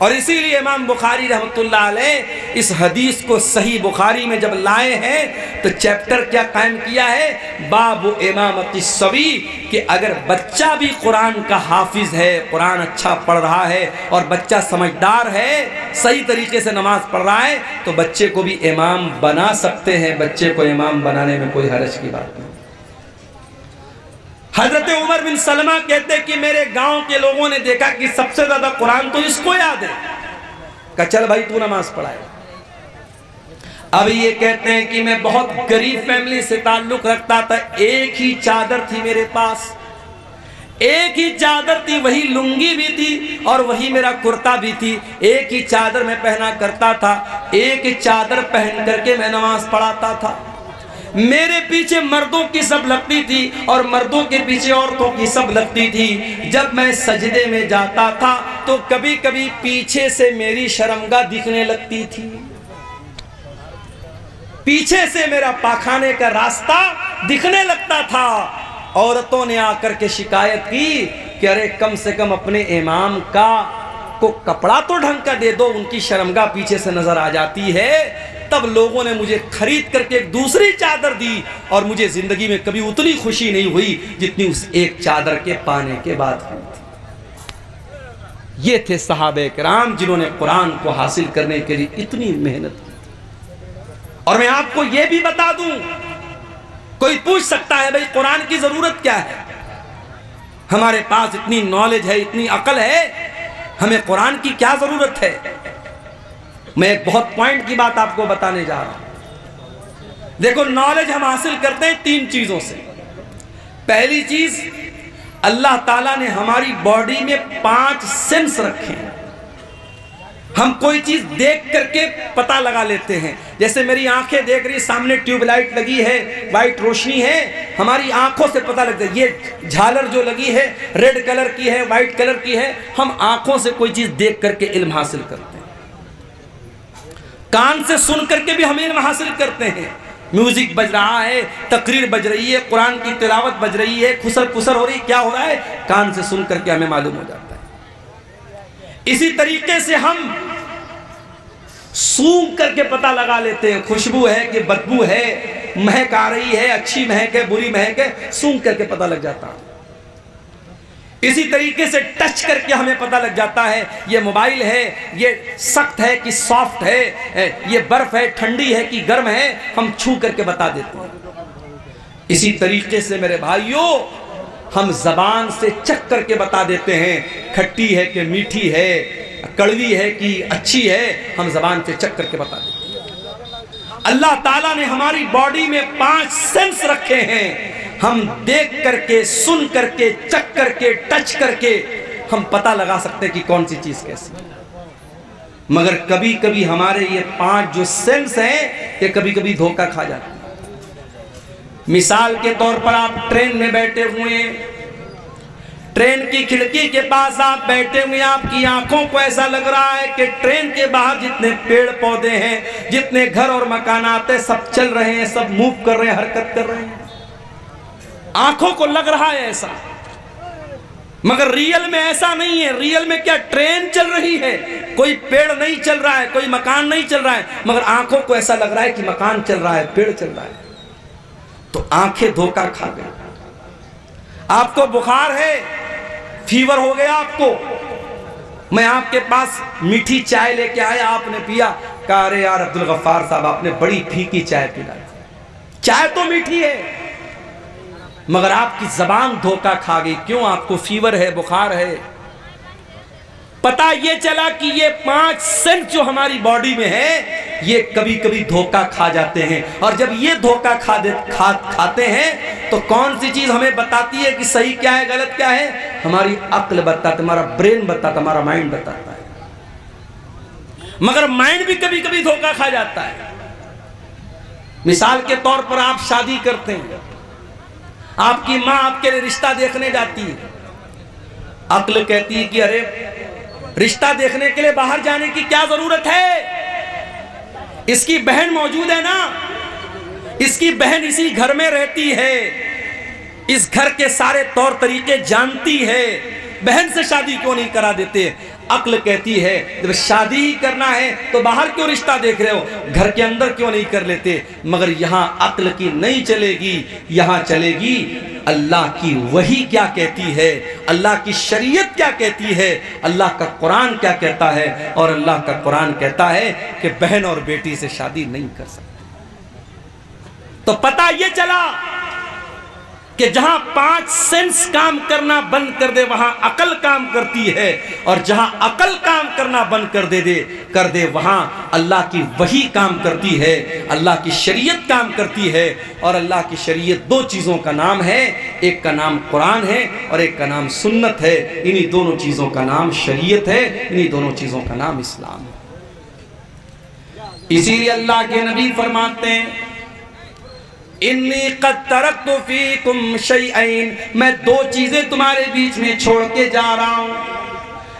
और इसीलिए इमाम बुखारी रहमतुल्लाह अलैह इस हदीस को सही बुखारी में जब लाए हैं तो चैप्टर क्या कायम किया है, बाबु इमामति सवी, कि अगर बच्चा भी कुरान का हाफिज है, कुरान अच्छा पढ़ रहा है और बच्चा समझदार है, सही तरीके से नमाज पढ़ रहा है, तो बच्चे को भी इमाम बना सकते हैं। बच्चे को इमाम बनाने में कोई हरज की बात नहीं। हजरत उमर बिन सलमा कहते कि मेरे गांव के लोगों ने देखा कि सबसे ज्यादा कुरान तो इसको याद है, कहा चल भाई तू नमाज पढ़ाए। अब ये कहते हैं कि मैं बहुत गरीब फैमिली से ताल्लुक रखता था, एक ही चादर थी मेरे पास, एक ही चादर थी, वही लुंगी भी थी और वही मेरा कुर्ता भी थी, एक ही चादर मैं पहना करता था, एक ही चादर पहन करके मैं नमाज पढ़ाता था। मेरे पीछे मर्दों की सब लगती थी और मर्दों के पीछे औरतों की सब लगती थी। जब मैं सजदे में जाता था तो कभी कभी पीछे से मेरी शर्मगाह दिखने लगती थी, पीछे से मेरा पाखाने का रास्ता दिखने लगता था। औरतों ने आकर के शिकायत की कि अरे कम से कम अपने इमाम का को कपड़ा तो ढंग का दे दो, उनकी शर्मगाह पीछे से नजर आ जाती है। तब लोगों ने मुझे खरीद करके एक दूसरी चादर दी और मुझे जिंदगी में कभी उतनी खुशी नहीं हुई जितनी उस एक चादर के पाने के बाद हुई थी। ये थे सहाबे किराम जिन्होंने कुरान को हासिल करने के लिए इतनी मेहनत की। और मैं आपको यह भी बता दूं, कोई पूछ सकता है भाई कुरान की जरूरत क्या है, हमारे पास इतनी नॉलेज है, इतनी अकल है, हमें कुरान की क्या जरूरत है। मैं एक बहुत पॉइंट की बात आपको बताने जा रहा हूं। देखो, नॉलेज हम हासिल करते हैं 3 चीजों से। पहली चीज, अल्लाह ताला ने हमारी बॉडी में 5 सेंस रखे हैं। हम कोई चीज देख करके पता लगा लेते हैं। जैसे मेरी आंखें देख रही, सामने ट्यूबलाइट लगी है, वाइट रोशनी है, हमारी आंखों से पता लगता है। ये झालर जो लगी है रेड कलर की है, वाइट कलर की है, हम आंखों से कोई चीज देख करके इल्म हासिल करते हैं। कान से सुन करके भी हम इल्म हासिल करते हैं। म्यूजिक बज रहा है, तकरीर बज रही है, कुरान की तिलावत बज रही है, खुसर पुसर हो रही, क्या हो रहा है, कान से सुन करके हमें मालूम हो जाता है। इसी तरीके से हम सूंघ करके पता लगा लेते हैं, खुशबू है कि बदबू है, महक आ रही है, अच्छी महक है, बुरी महक है, सूंघ करके पता लग जाता है। इसी तरीके से टच करके हमें पता लग जाता है ये मोबाइल है, ये सख्त है कि सॉफ्ट है, ये बर्फ है, ठंडी है कि गर्म है, हम छू करके बता देते हैं। इसी तरीके से मेरे भाइयों, हम जबान से चख करके बता देते हैं खट्टी है कि मीठी है, कड़वी है कि अच्छी है, हम जबान से चख करके बता देते हैं। अल्लाह ताला ने हमारी बॉडी में 5 सेंस रखे हैं। हम देख करके, सुन करके, चख करके, टच करके हम पता लगा सकते हैं कि कौन सी चीज कैसी है। मगर कभी कभी हमारे ये 5 जो सेंस हैं ये कभी कभी धोखा खा जाते हैं। मिसाल के तौर पर आप ट्रेन में बैठे हुए, ट्रेन की खिड़की के पास आप बैठे हुए, आपकी आंखों को ऐसा लग रहा है कि ट्रेन के बाहर जितने पेड़ पौधे हैं, जितने घर और मकानात हैं, सब चल रहे हैं, सब मूव कर रहे हैं, हरकत कर रहे हैं, आंखों को लग रहा है ऐसा। मगर रियल में ऐसा नहीं है। रियल में क्या, ट्रेन चल रही है, कोई पेड़ नहीं चल रहा है, कोई मकान नहीं चल रहा है, मगर आंखों को ऐसा लग रहा है कि मकान चल रहा है, पेड़ चल रहा है। तो आंखें धोखा खा गई। आपको बुखार है, फीवर हो गया आपको, मैं आपके पास मीठी चाय लेके आया, आपने पिया, कहा अरे यार अब्दुल गफ्फार साहब आपने बड़ी फीकी चाय पिलाई। चाय तो मीठी है मगर आपकी जबान धोखा खा गई। क्यों? आपको फीवर है, बुखार है। पता ये चला कि ये 5 सेंस जो हमारी बॉडी में है ये कभी कभी धोखा खा जाते हैं, और जब ये धोखा खाते हैं तो कौन सी चीज हमें बताती है कि सही क्या है गलत क्या है? हमारी अक्ल बताता, हमारा ब्रेन बताता, हमारा माइंड बताता है। मगर माइंड भी कभी कभी धोखा खा जाता है। मिसाल के तौर पर आप शादी करते हैं, आपकी मां आपके लिए रिश्ता देखने जाती है, अक्ल कहती है कि अरे रिश्ता देखने के लिए बाहर जाने की क्या जरूरत है, इसकी बहन मौजूद है ना, इसकी बहन इसी घर में रहती है, इस घर के सारे तौर तरीके जानती है, बहन से शादी क्यों नहीं करा देते? अक्ल कहती है जब शादी ही करना है तो बाहर क्यों रिश्ता देख रहे हो, घर के अंदर क्यों नहीं कर लेते? मगर यहां अक्ल की नहीं चलेगी, यहां चलेगी अल्लाह की वही क्या कहती है, अल्लाह की शरीयत क्या कहती है, अल्लाह का कुरान क्या कहता है। और अल्लाह का कुरान कहता है कि बहन और बेटी से शादी नहीं कर सकते। तो पता यह चला कि जहां 5 सेंस काम करना बंद कर दे वहां अकल काम करती है, और जहां अकल काम करना बंद कर दे वहां अल्लाह की वही काम करती है, अल्लाह की शरीयत काम करती है। और अल्लाह की शरीयत 2 चीज़ों का नाम है, एक का नाम कुरान है और एक का नाम सुन्नत है। इन्हीं दोनों चीज़ों का नाम शरीयत है, इन्हीं दोनों चीज़ों का नाम इस्लाम है। इसीलिए अल्लाह के नबी फरमाते हैं इन्नी क़द तरक्तु फ़ीकुम शैअन, मैं 2 चीजें तुम्हारे बीच में छोड़ के जा रहा हूं,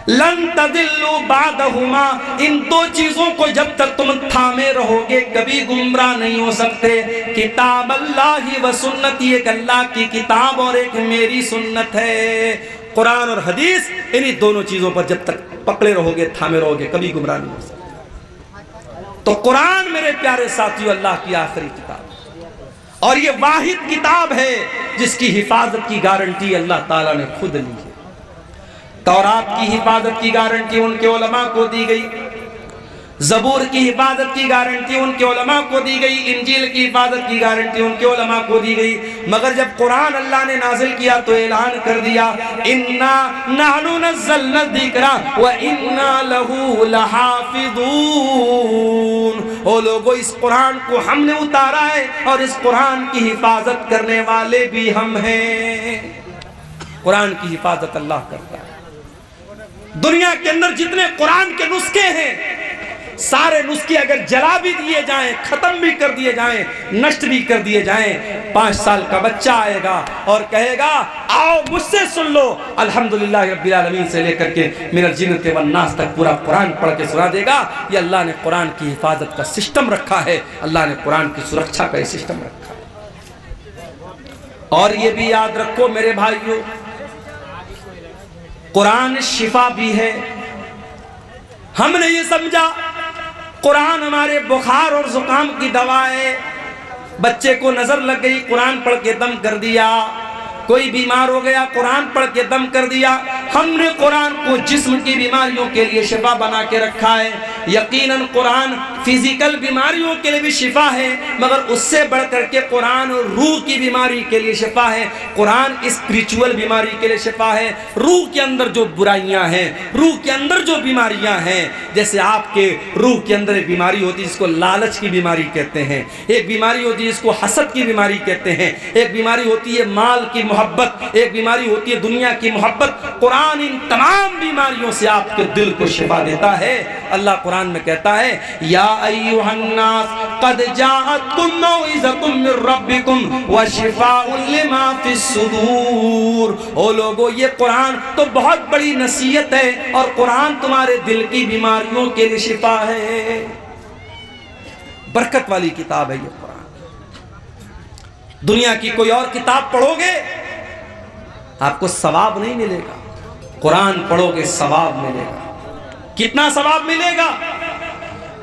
लन तदिल्लु बादहुमा, इन 2 चीजों को जब तक तुम थामे रहोगे कभी गुमराह नहीं हो सकते। किताब अल्लाह व सुन्नती, एक अल्लाह की किताब और एक मेरी सुन्नत है। कुरान और हदीस, इन्हीं दोनों चीजों पर जब तक पकड़े रहोगे, थामे रहोगे, कभी गुमराह नहीं हो सकते। तो कुरान मेरे प्यारे साथियों अल्लाह की आखिरी किताब, और ये वाहिद किताब है जिसकी हिफाजत की गारंटी अल्लाह ताला ने खुद ली है। तौरात की हिफाजत की गारंटी उनके उलमा को दी गई, ज़बूर की हिफाजत की गारंटी उनके उलमा को दी गई, इंजील की हिफाजत की गारंटी उनके उलमा को दी गई। मगर जब कुरान अल्लाह ने नाजिल किया तो ऐलान कर दिया इन्ना नहनु नज़्ज़लना ज़िक्रा व इन्ना लहू लहाफ़िज़ून, ओ लोगों इस कुरान को हमने उतारा है और इस कुरान की हिफाजत करने वाले भी हम हैं। कुरान की हिफाजत अल्लाह करता है। दुनिया के अंदर जितने कुरान के नुस्खे हैं, सारे नुस्खे अगर जला भी दिए जाएं, खत्म भी कर दिए जाएं, नष्ट भी कर दिए जाएं, 5 साल का बच्चा आएगा और कहेगा आओ मुझसे सुन लो, अल्हम्दुलिल्लाह रब्बिल आलमीन से लेकर के मिनल जिन्नति वन नास तक पूरा कुरान पढ़ के सुना देगा। ये अल्लाह ने कुरान की हिफाजत का सिस्टम रखा है, अल्लाह ने कुरान की सुरक्षा का सिस्टम रखा है। और ये भी याद रखो मेरे भाइयों, कुरान शिफा भी है। हमने ये समझा कुरान हमारे बुखार और जुकाम की दवा है। बच्चे को नजर लग गई, कुरान पढ़ के दम कर दिया, कोई बीमार हो गया, कुरान पढ़ के दम कर दिया। हमने कुरान को जिस्म की बीमारियों के लिए शिफा बना के रखा है। यकीनन कुरान फिजिकल बीमारियों के लिए भी शिफा है, मगर उससे बढ़कर के कुरान रूह की बीमारी के लिए शिफा है। कुरान स्पिरिचुअल बीमारी के लिए शिफा है। रूह के अंदर जो बुराइयां हैं, रूह के अंदर जो बीमारियां हैं, जैसे आपके रूह के अंदर एक बीमारी होती है जिसको लालच की बीमारी कहते हैं, एक बीमारी होती है जिसको हसद की बीमारी कहते हैं, एक बीमारी होती है माल की मोहब्बत, एक बीमारी होती है दुनिया की मोहब्बत। कुरान इन तमाम बीमारियों से आपके दिल को शिफा देता है। अल्लाह कुरान में कहता है या अय्युहन्नास क़द जाअतकुम मौइज़तुम मिर रब्बिकुम व शिफ़ाउन लिमा फ़िस सुदूर। ओ लोगो, ये कुरान तो बहुत बड़ी नसीहत है और कुरान तुम्हारे दिल की बीमारियों के लिए शिफा है। बरकत वाली किताब है ये कुरान। दुनिया की कोई और किताब पढ़ोगे आपको सवाब नहीं मिलेगा, कुरान पढ़ोगे सवाब मिलेगा। कितना सवाब मिलेगा?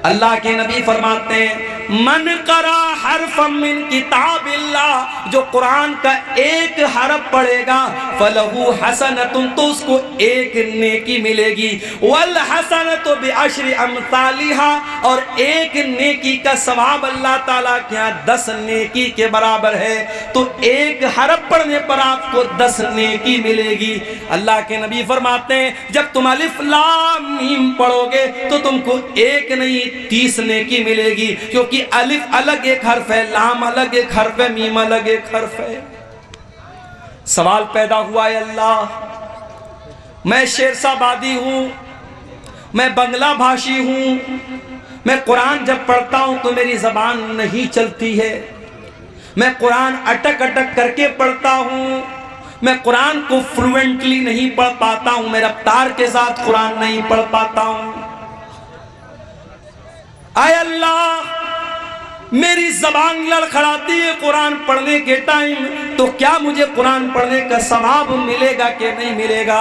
अल्लाह के नबी फरमाते हैं मन करा हरफम मिन किताबिल्लाह, जो कुरान का एक हरफ पढ़ेगा फलहू हसनतुन, तो उसको एक नेकी मिलेगी। वल हसनतु बिअशरि अमसालिहा, और एक नेकी का सवाब अल्लाह ताला के यहाँ 10 नेकी के बराबर है। तो एक हरफ पढ़ने पर आपको 10 नेकी मिलेगी। अल्लाह के नबी फरमाते हैं जब तुम अलिफ लाम मीम पढ़ोगे तो तुमको एक नहीं 30 नेकी मिलेगी, क्योंकि अलिफ अलग एक हर्फ है, लाम अलग एक हर्फ है, मीम अलग एक हर्फ है। सवाल पैदा हुआ है, अल्लाह मैं शेरशाबादी हूं, मैं बंगला भाषी हूं, मैं कुरान जब पढ़ता हूं तो मेरी जबान नहीं चलती है, मैं कुरान अटक अटक करके पढ़ता हूं, मैं कुरान को फ्लुएंटली नहीं पढ़ पाता हूं, मैं रफ्तार के साथ कुरान नहीं पढ़ पाता हूं। आय अल्लाह मेरी जबान लड़खड़ाती है कुरान पढ़ने के टाइम, तो क्या मुझे कुरान पढ़ने का सवाब मिलेगा कि नहीं मिलेगा?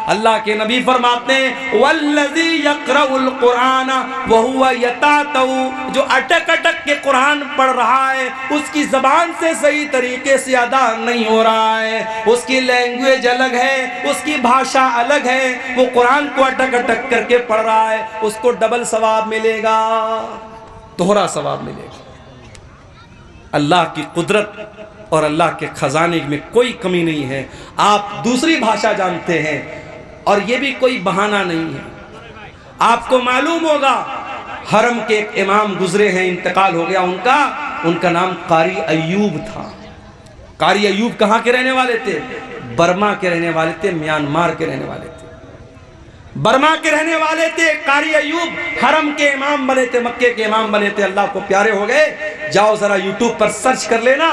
अल्लाह के नबी फरमाते हैं वल्लज़ी यक़रउल कुरान व हुवा यतातऊ, जो अटक अटक के कुरान पढ़ रहा है उसकी जबान से सही तरीके से अदा नहीं हो रहा है, उसकी लैंग्वेज अलग है, उसकी भाषा अलग है, वो कुरान को अटक अटक करके पढ़ रहा है, उसको डबल सवाब मिलेगा, दोहरा सवाब मिलेगा। अल्लाह की कुदरत और अल्लाह के खजाने में कोई कमी नहीं है। आप दूसरी भाषा जानते हैं और ये भी कोई बहाना नहीं है। आपको मालूम होगा हरम के एक इमाम गुजरे हैं, इंतकाल हो गया उनका नाम कारी अयूब था। कारी अयूब कहाँ के रहने वाले थे? बर्मा के रहने वाले थे, म्यांमार के रहने वाले थे, बर्मा के रहने वाले थे। कारी अयूब हरम के इमाम बने थे, मक्के के इमाम बने थे, अल्लाह को प्यारे हो गए। जाओ जरा यूट्यूब पर सर्च कर लेना,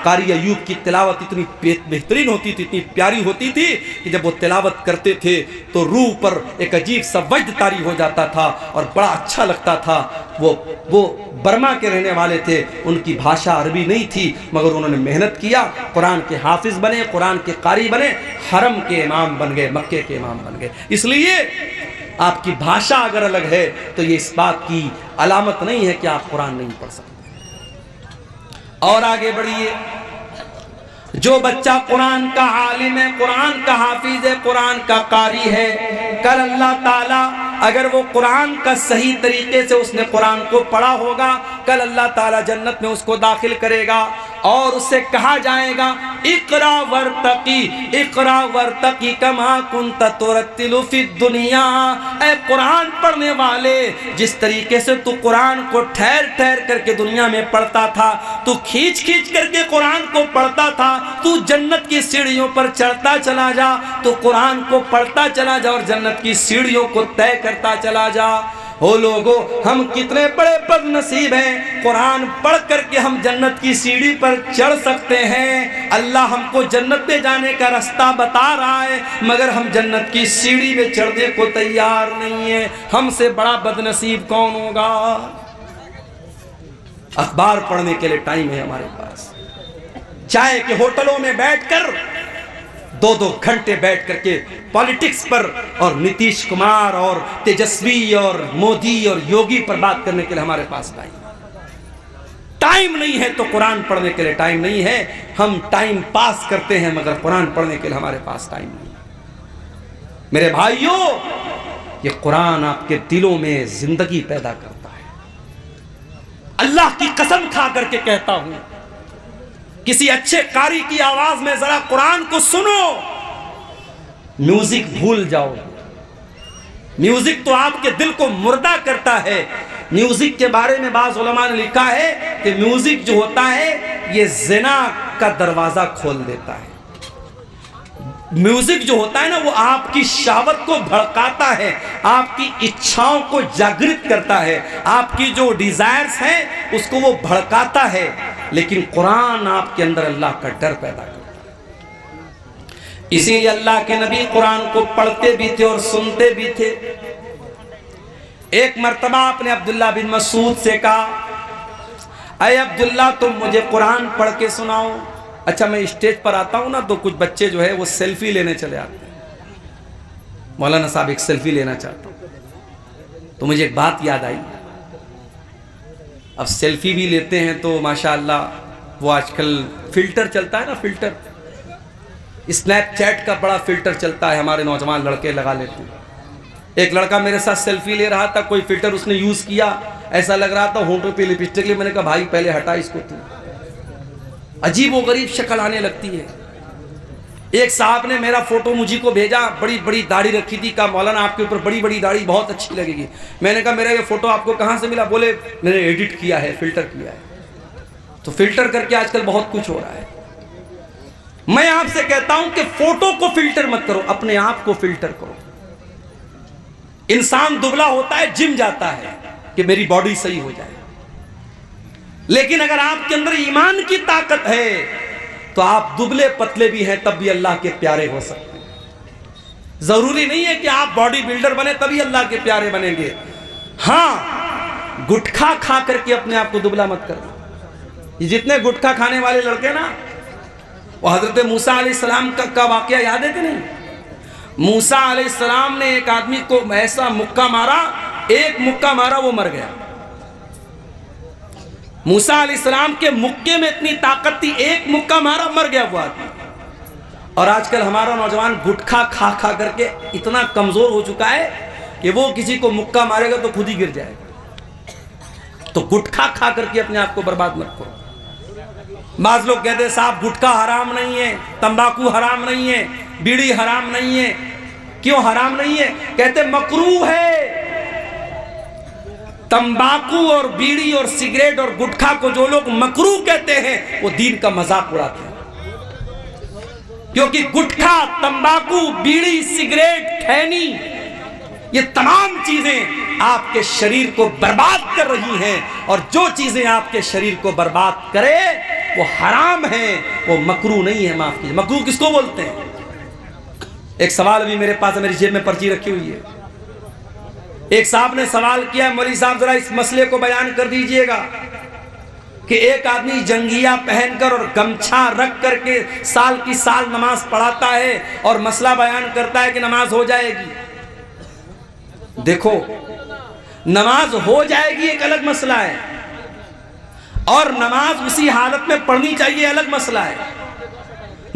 कारी अयूब की तिलावत इतनी बेहतरीन होती थी, इतनी प्यारी होती थी कि जब वो तिलावत करते थे तो रूह पर एक अजीब सा वज्द तारी हो जाता था और बड़ा अच्छा लगता था। वो बर्मा के रहने वाले थे, उनकी भाषा अरबी नहीं थी, मगर उन्होंने मेहनत किया, कुरान के हाफिज बने, कुरान के कारी बने, हरम के इमाम बन गए, मक्के के इमाम बन गए। इसलिए आपकी भाषा अगर अलग है तो ये इस बात की अलामत नहीं है कि आप कुरान नहीं पढ़ सकते। और आगे बढ़िए, जो बच्चा कुरान का आलिम है, कुरान का हाफिज है, कुरान का कारी है, कल अल्लाह ताला अगर वो कुरान का सही तरीके से उसने कुरान को पढ़ा होगा, कल अल्लाह ताला जन्नत में उसको दाखिल करेगा और उससे कहा जाएगा इकरा वर्तकी कमा कुंत तुरत्तिलु फिद दुनिया। ऐ कुरान पढ़ने वाले, जिस तरीके से तू कुरान को ठहर ठहर करके दुनिया में पढ़ता था, तू खींच खींच करके कुरान को पढ़ता था, तू जन्नत की सीढ़ियों पर चढ़ता चला जा, तो कुरान को पढ़ता चला जा और जन्नत की सीढ़ियों को तय करता चला जा। हो लोगो, हम कितने बड़े बदनसीब हैं, कुरान पढ़ करके हम जन्नत की सीढ़ी पर चढ़ सकते हैं। अल्लाह हमको जन्नत में जाने का रास्ता बता रहा है, मगर हम जन्नत की सीढ़ी में चढ़ने को तैयार नहीं है। हमसे बड़ा बदनसीब कौन होगा? अखबार पढ़ने के लिए टाइम है हमारे पास, चाय के होटलों में बैठकर 2-2 घंटे बैठ करके पॉलिटिक्स पर और नीतीश कुमार और तेजस्वी और मोदी और योगी पर बात करने के लिए हमारे पास टाइम नहीं है। तो कुरान पढ़ने के लिए टाइम नहीं है, हम टाइम पास करते हैं, मगर कुरान पढ़ने के लिए हमारे पास टाइम नहीं है। मेरे भाइयों, ये कुरान आपके दिलों में जिंदगी पैदा करता है। अल्लाह की कसम खा करके कहता हूं, किसी अच्छे कारी की आवाज में जरा कुरान को सुनो, म्यूजिक भूल जाओ। म्यूजिक तो आपके दिल को मुर्दा करता है। म्यूजिक के बारे में बाज़ उलमा ने लिखा है कि म्यूजिक जो होता है ये ज़िना का दरवाजा खोल देता है। म्यूजिक जो होता है ना, वो आपकी शहवत को भड़काता है, आपकी इच्छाओं को जागृत करता है, आपकी जो डिजायर्स हैं उसको वो भड़काता है। लेकिन कुरान आपके अंदर अल्लाह का डर पैदा करता है। इसीलिए अल्लाह के नबी कुरान को पढ़ते भी थे और सुनते भी थे। एक मर्तबा आपने अब्दुल्ला बिन मसूद से कहा, अरे अब्दुल्ला तुम मुझे कुरान पढ़ के सुनाओ। अच्छा, मैं स्टेज पर आता हूं ना तो कुछ बच्चे जो है वो सेल्फी लेने चले आते हैं। मौलाना साहब एक सेल्फी लेना चाहता हूं, तो मुझे एक बात याद आई। अब सेल्फी भी लेते हैं तो माशाअल्लाह वो आजकल फ़िल्टर चलता है ना, फ़िल्टर, स्नैपचैट का बड़ा फ़िल्टर चलता है, हमारे नौजवान लड़के लगा लेते हैं। एक लड़का मेरे साथ सेल्फी ले रहा था, कोई फ़िल्टर उसने यूज़ किया, ऐसा लग रहा था होंठों पे लिपस्टिक ले। मैंने कहा भाई पहले हटा इसको, तू अजीब व गरीब शक्ल आने लगती है। एक साहब ने मेरा फोटो मुझे को भेजा, बड़ी बड़ी दाढ़ी रखी थी, कहा मौलाना आपके ऊपर बड़ी बड़ी दाढ़ी बहुत अच्छी लगेगी। मैंने कहा मेरा ये फोटो आपको कहाँ से मिला? बोले मैंने एडिट किया है, फिल्टर किया है। तो फिल्टर करके आजकल बहुत कुछ हो रहा है। मैं आपसे कहता हूं कि फोटो को फिल्टर मत करो, अपने आप को फिल्टर करो। इंसान दुबला होता है, जिम जाता है कि मेरी बॉडी सही हो जाए, लेकिन अगर आपके अंदर ईमान की ताकत है तो आप दुबले पतले भी हैं तब भी अल्लाह के प्यारे हो सकते हैं। जरूरी नहीं है कि आप बॉडी बिल्डर बने तभी अल्लाह के प्यारे बनेंगे। हाँ, गुटखा खा करके अपने आप को दुबला मत करना। ये जितने गुटखा खाने वाले लड़के ना, वो हजरत मूसा अलैहिस्सलाम का वाकया याद है कि नहीं? मूसा अलैहिस्सलाम ने एक आदमी को ऐसा मुक्का मारा, एक मुक्का मारा वो मर गया। मूसा अलैहिस्सलाम के मुक्के में इतनी ताकत थी, एक मुक्का मारा मर गया वो आदमी। और आजकल हमारा नौजवान गुटखा खा खा करके इतना कमजोर हो चुका है कि वो किसी को मुक्का मारेगा तो खुद ही गिर जाएगा। तो गुटखा खा करके अपने आप को बर्बाद मत करो। बाज लोग कहते हैं साहब गुटखा हराम नहीं है, तंबाकू हराम नहीं है, बीड़ी हराम नहीं है। क्यों हराम नहीं है? कहते मकरूह है। तंबाकू और बीड़ी और सिगरेट और गुटखा को जो लोग मकरूह कहते हैं वो दीन का मजाक उड़ाते हैं। क्योंकि गुटखा, तंबाकू, बीड़ी, सिगरेट, खैनी, ये तमाम चीजें आपके शरीर को बर्बाद कर रही हैं, और जो चीजें आपके शरीर को बर्बाद करे वो हराम है, वो मकरूह नहीं है। माफ कीजिए, मकरूह किसको बोलते हैं? एक सवाल अभी मेरे पास है, मेरी जेब में पर्ची रखी हुई है। एक साहब ने सवाल किया, मौलवी साहब जरा इस मसले को बयान कर दीजिएगा कि एक आदमी जंगिया पहनकर और गमछा रख करके साल की साल नमाज पढ़ाता है और मसला बयान करता है कि नमाज हो जाएगी। देखो, नमाज हो जाएगी एक अलग मसला है, और नमाज उसी हालत में पढ़नी चाहिए अलग मसला है।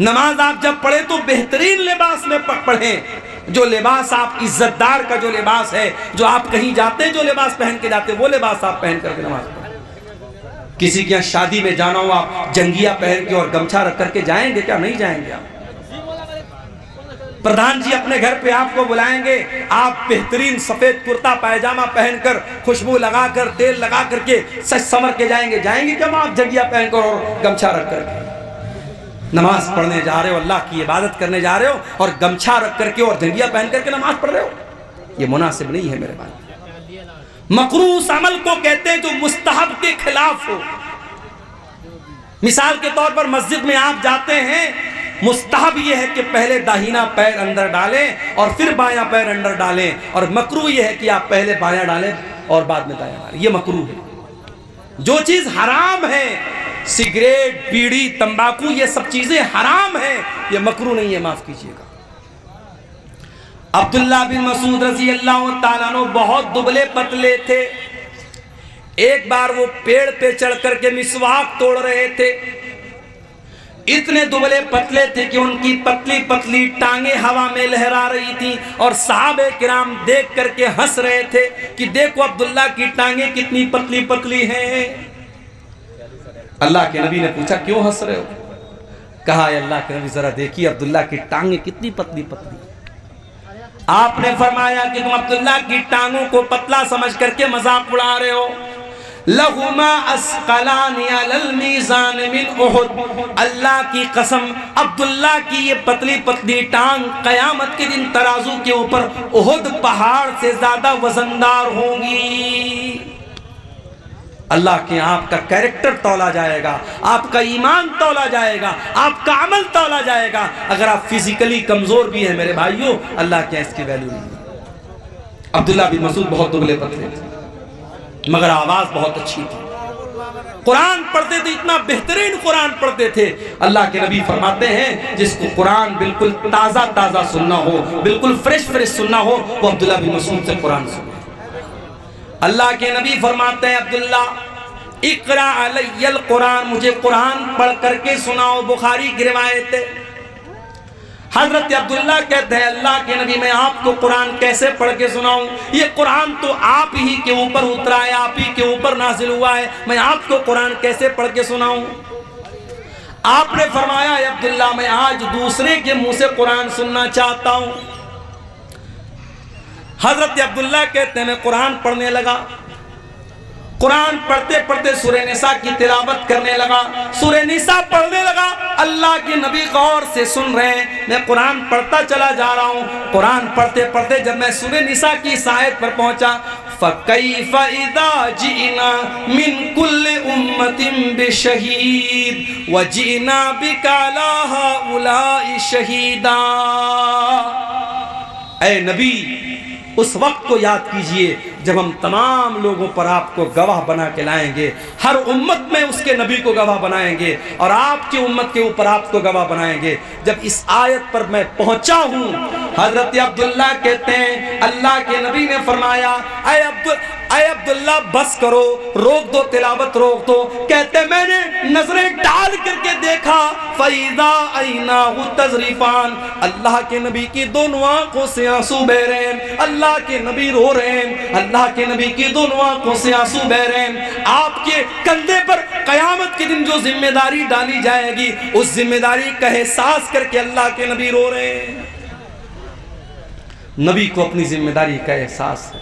नमाज आप जब पढ़े तो बेहतरीन लिबास में पढ़ें। जो लिबास आप इज्जतदार का जो लिबास है, जो आप कहीं जाते हैं जो लिबास पहन के जाते हैं, वो लिबास आप पहन करके नमाज पढ़ें। किसी के यहाँ शादी में जाना हो, आप जंगिया पहन के और गमछा रख करके जाएंगे क्या? नहीं जाएंगे आप। प्रधान जी अपने घर पे आपको बुलाएंगे, आप बेहतरीन सफेद कुर्ता पायजामा पहनकर, खुशबू लगाकर, तेल लगा करके सच संवर के जाएंगे? जाएंगे क्या आप जंगिया पहनकर और गमछा रख करके? नमाज पढ़ने जा रहे हो, अल्लाह की इबादत करने जा रहे हो, और गमछा रख करके और जंगिया पहन करके नमाज पढ़ रहे हो, ये मुनासिब नहीं है मेरे भाई। मकरूह उस अमल को कहते हैं जो मुस्तहब के खिलाफ हो। मिसाल के तौर पर मस्जिद में आप जाते हैं, मुस्तहब यह है कि पहले दाहिना पैर अंदर डालें और फिर बायां पैर अंदर डालें, और मकरूह यह है कि आप पहले बायां डालें और बाद में दायां डालें। ये मकरूह है। जो चीज हराम है, सिगरेट, बीड़ी, तंबाकू, ये सब चीजें हराम हैं, ये मकरूह नहीं है, माफ कीजिएगा। अब्दुल्ला बिन मसूद रजी अल्लाह ताला अन्हु बहुत दुबले पतले थे। एक बार वो पेड़ पे चढ़ करके मिसवाक तोड़ रहे थे। इतने दुबले पतले थे कि उनकी पतली पतली टांगे हवा में लहरा रही थी, और सहाबे किराम देख करके हंस रहे थे कि देखो अब्दुल्ला की टांगे कितनी पतली पतली हैं। अल्लाह के नबी ने पूछा क्यों हंस रहे हो? कहा अल्लाह के नबी जरा देखिए अब्दुल्ला की टांगे कितनी पतली पतली। आपने फरमाया कि तुम अब्दुल्ला की टांगों को पतला समझ करके मजाक उड़ा रहे हो। लहुमा अस्कलानी अलल मीज़ान मिन उहुद, अल्लाह की कसम अब्दुल्ला की ये पतली पतली टांग कयामत के दिन तराजू के ऊपर उहुद पहाड़ से ज्यादा वजनदार होंगी। अल्लाह के आपका कैरेक्टर तौला जाएगा, आपका ईमान तौला जाएगा, आपका अमल तौला जाएगा। अगर आप फिजिकली कमजोर भी हैं मेरे भाइयों, अल्लाह के इसकी वैल्यू नहीं। अब्दुल्ला बिन मसूद बहुत दुबले पतले थे, मगर आवाज बहुत अच्छी थी। कुरान पढ़ते थे, इतना बेहतरीन कुरान पढ़ते थे। अल्लाह के नबी फरमाते हैं जिसको कुरान बिल्कुल ताजा ताजा सुनना हो, बिल्कुल फ्रेश फ्रेश सुनना हो, वो अब्दुल्ला बिन मसूद से कुरान सुने। अल्लाह के नबी फरमाते हैं अब्दुल्ला इक़रा अलैयल कुरान, मुझे कुरान पढ़ करके सुनाओ। बुखारी की रिवायत है। हजरत अब्दुल्ला कहते हैं अल्लाह के नबी मैं आपको कुरान कैसे पढ़ के सुनाऊं, ये कुरान तो आप ही के ऊपर उतरा है, आप ही के ऊपर नाजिल हुआ है, मैं आपको कुरान कैसे पढ़ के सुनाऊं। आपने फरमाया अब्दुल्ला मैं आज दूसरे के मुंह से कुरान सुनना चाहता हूं। हजरत अब्दुल्ला कहते हैं मैं कुरान पढ़ने लगा। कुरान पढ़ते पढ़ते सूरह निसा की तिलावत करने लगा, सूरह निसा पढ़ने लगा। अल्लाह के नबी गौर से सुन रहे हैं, मैं कुरान पढ़ता चला जा रहा हूँ। कुरान पढ़ते पढ़ते जब मैं सूरह निसा की इस आयत पर पहुंचा, फ़कैफ़ इज़ा जिना मिन कुल्लि उम्मतिन बिशहीद व जिना बिका अला हाउलाई शहीदा। ऐ नबी उस वक्त को याद कीजिए जब हम तमाम लोगों पर आपको गवाह बना के लाएंगे। हर उम्मत में उसके नबी को गवाह बनाएंगे और आपकी उम्मत के ऊपर आपको गवाह बनाएंगे। जब इस आयत पर मैं पहुंचा हूं, हजरत अब्दुल्ला कहते हैं अल्लाह के नबी ने फरमाया ऐ अब्दुल्ला बस करो, रोक दो तिलावत रोक दो। कहते मैंने नजरें डाल करके देखा, फैज़ा ऐनाहु तज़रिफ़ान, अल्लाह के नबी की दोनों आंखों से आंसू बह रहे हैं। अल्लाह के नबी रो रहे हैं, अल्लाह के नबी की दोनों आंखों से आंसू बह रहे हैं। आपके कंधे पर कयामत के दिन जो जिम्मेदारी डाली जाएगी उस जिम्मेदारी का एहसास करके अल्लाह के नबी रो रहे हैं। नबी को अपनी जिम्मेदारी का एहसास है,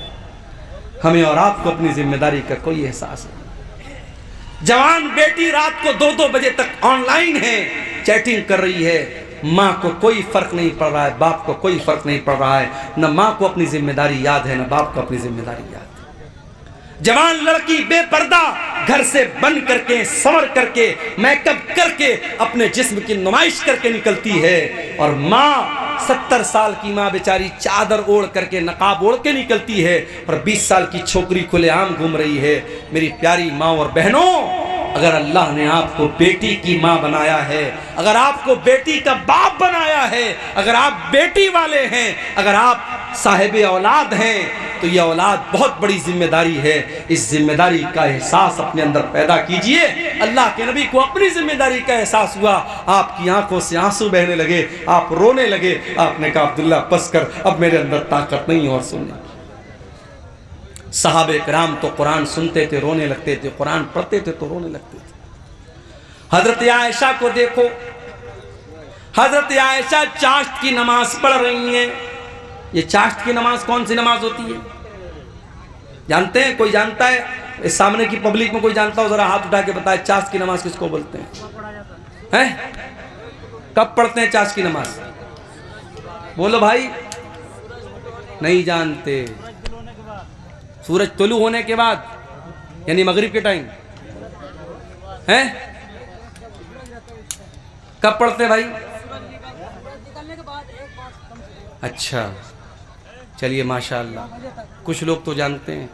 हमें और आपको अपनी जिम्मेदारी का कोई एहसास नहीं। जवान बेटी रात को 2-2 बजे तक ऑनलाइन है, चैटिंग कर रही है। माँ को कोई फर्क नहीं पड़ रहा है, बाप को कोई फर्क नहीं पड़ रहा है। न माँ को अपनी जिम्मेदारी याद है, न बाप को अपनी जिम्मेदारी याद है। जवान लड़की बेपर्दा घर से बन करके संवर करके मेकअप करके अपने जिस्म की नुमाइश करके निकलती है, और माँ 70 साल की माँ बेचारी चादर ओढ़ करके नकाब ओढ़ के निकलती है, और 20 साल की छोकरी खुलेआम घूम रही है। मेरी प्यारी माँ और बहनों, अगर अल्लाह ने आपको बेटी की माँ बनाया है, अगर आपको बेटी का बाप बनाया है, अगर आप बेटी वाले हैं, अगर आप साहिब औलाद हैं, तो यह औलाद बहुत बड़ी जिम्मेदारी है। इस जिम्मेदारी का एहसास अपने अंदर पैदा कीजिए। अल्लाह के नबी को अपनी जिम्मेदारी का एहसास हुआ, आपकी आंखों से आंसू बहने लगे, आप रोने लगे। आपने कहा अब्दुल्ला बस कर, अब मेरे अंदर ताकत नहीं और सुनने। सहाबे किराम तो कुरान सुनते थे रोने लगते थे, कुरान पढ़ते थे तो रोने लगते थे। हजरत आयशा को देखो, हजरत आयशा चाश्त की नमाज पढ़ रही हैं। ये चाश्त की नमाज कौन सी नमाज होती है जानते हैं? कोई जानता है? इस सामने की पब्लिक में कोई जानता हो जरा हाथ उठा के बताए, चाश्त की नमाज किसको बोलते हैं? कब पढ़ते हैं चाश्त की नमाज? बोलो भाई, नहीं जानते। सूरज तुलू होने के बाद, यानी मगरिब के टाइम है। कब पढ़ते हैं भाई? अच्छा, चलिए माशाअल्लाह, कुछ लोग तो जानते हैं।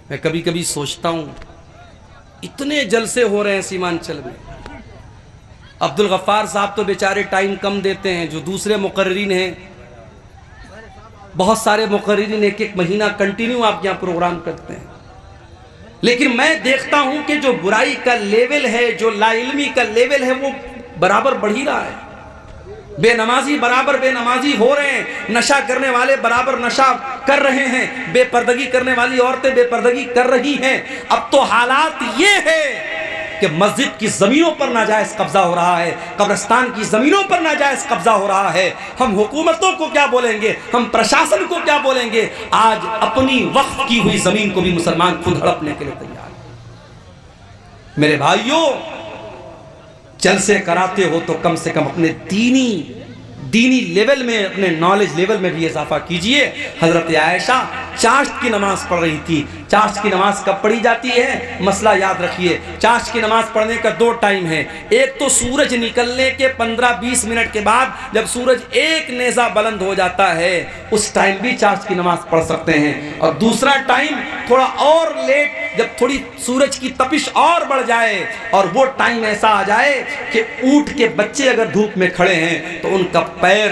मैं कभी कभी सोचता हूँ इतने जलसे हो रहे हैं सीमांचल में। अब्दुल गफ्फार साहब तो बेचारे टाइम कम देते हैं, जो दूसरे मुकर्रिरीन हैं, बहुत सारे मुकर्रिरीन 1-1 महीना कंटिन्यू आपके यहाँ प्रोग्राम करते हैं। लेकिन मैं देखता हूं कि जो बुराई का लेवल है, जो लाइल्मी का लेवल है, वो बराबर बढ़ ही रहा है। बेनमाजी बराबर बेनमाजी हो रहे हैं, नशा करने वाले बराबर नशा कर रहे हैं, बेपर्दगी करने वाली औरतें बेपर्दगी कर रही हैं। अब तो हालात ये है कि मस्जिद की ज़मीनों पर नाजायज़ कब्जा हो रहा है, कब्रिस्तान की ज़मीनों पर नाजायज़ कब्जा हो रहा है। हम हुकूमतों को क्या बोलेंगे, हम प्रशासन को क्या बोलेंगे? आज अपनी वक्फ की हुई ज़मीन को भी मुसलमान खुद हड़पने के लिए तैयार है। मेरे भाइयों, जलसे कराते हो तो कम से कम अपने दीनी लेवल में, अपने नॉलेज लेवल में भी इजाफा कीजिए। हजरत आयशा चाश्त की नमाज पढ़ रही थी। चाश्त की नमाज कब पढ़ी जाती है? मसला याद रखिए, चाश्त की नमाज पढ़ने का 2 टाइम है। एक तो सूरज निकलने के 15-20 मिनट के बाद, जब सूरज एक नेज़ा बुलंद हो जाता है, उस टाइम भी चाश्त की नमाज पढ़ सकते हैं। और दूसरा टाइम थोड़ा और लेट, जब थोड़ी सूरज की तपिश और बढ़ जाए और वो टाइम ऐसा आ जाए कि ऊंट के बच्चे अगर धूप में खड़े हैं तो उनका पैर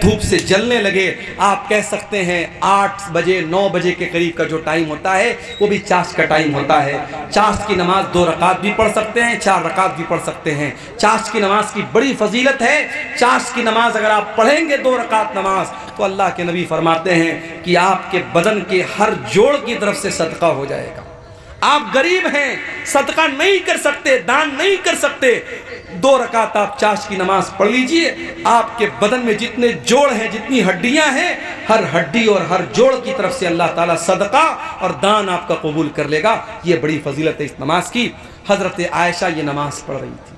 धूप से जलने लगे। आप कह सकते हैं 8 बजे 9 बजे के करीब का जो टाइम होता है वो भी चाश का टाइम होता है। चाश की नमाज 2 रकात भी पढ़ सकते हैं, 4 रकात भी पढ़ सकते हैं। चाश की नमाज की बड़ी फजीलत है। चाश की नमाज अगर आप पढ़ेंगे 2 रकात नमाज, तो अल्लाह के नबी फरमाते हैं कि आपके बदन के हर जोड़ की तरफ से सदका हो जाएगा। आप गरीब हैं, सदका नहीं कर सकते, दान नहीं कर सकते, 2 रकात आप चाश की नमाज पढ़ लीजिए। आपके बदन में जितने जोड़ हैं, जितनी हड्डियां हैं, हर हड्डी और हर जोड़ की तरफ से अल्लाह ताला सदका और दान आपका कबूल कर लेगा। ये बड़ी फजीलत है इस नमाज की। हजरत आयशा ये नमाज पढ़ रही थी।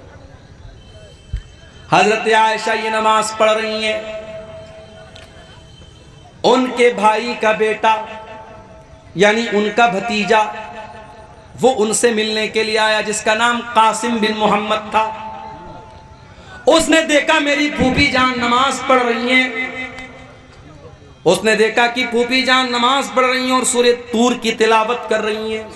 हजरत आयशा ये नमाज पढ़ रही हैं। उनके भाई का बेटा यानी उनका भतीजा वो उनसे मिलने के लिए आया, जिसका नाम कासिम बिन मोहम्मद था। उसने देखा मेरी फूफी जान नमाज पढ़ रही हैं। उसने देखा कि फूफी जान नमाज पढ़ रही हैं और सूरह तूर की तिलावत कर रही हैं।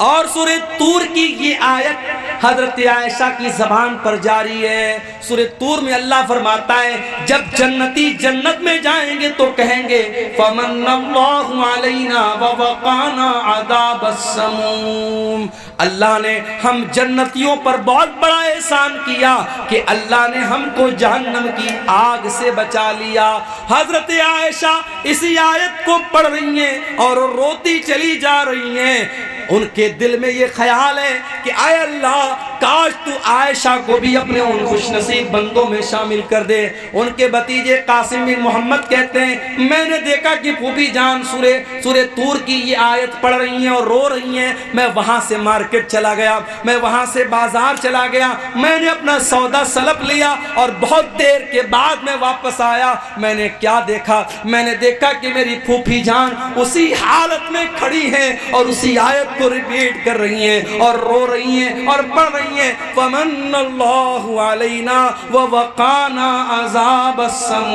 और सूरह तूर की ये आयत हजरत आयशा की ज़बान पर जारी है। सूरह तूर में अल्लाह फरमाता है, जब जन्नती जन्नत में जाएंगे तो कहेंगे फमन्नल्लाहु अलैना व वक़ाना अज़ाबस्समूम। अल्लाह ने हम जन्नतियों पर बहुत बड़ा एहसान किया कि अल्लाह ने हमको जहन्नम की आग से बचा लिया। हजरत आयशा इसी आयत को पढ़ रही हैं और रोती चली जा रही हैं। उनके दिल में ये ख्याल है कि आय अल्लाह, काश तू आयशा को भी अपने उन खुशनसीब बंदों में शामिल कर दे। उनके भतीजे कासिम बिन मोहम्मद कहते हैं, मैंने देखा कि फूफी जान सूरह तूर की ये आयत पढ़ रही हैं और रो रही हैं। मैं वहां से मार्केट चला गया, मैं वहां से बाजार चला गया, मैंने अपना सौदा सलप लिया और बहुत देर के बाद मैं वापस आया। मैंने क्या देखा? मैंने देखा कि मेरी फूफी जान उसी हालत में खड़ी है और उसी आयत को रिपीट कर रही हैं और रो रही हैं और पढ़ रही हैं, फमन्नल्लाहु अलैना व वक़ाना अज़ाबस्समूम।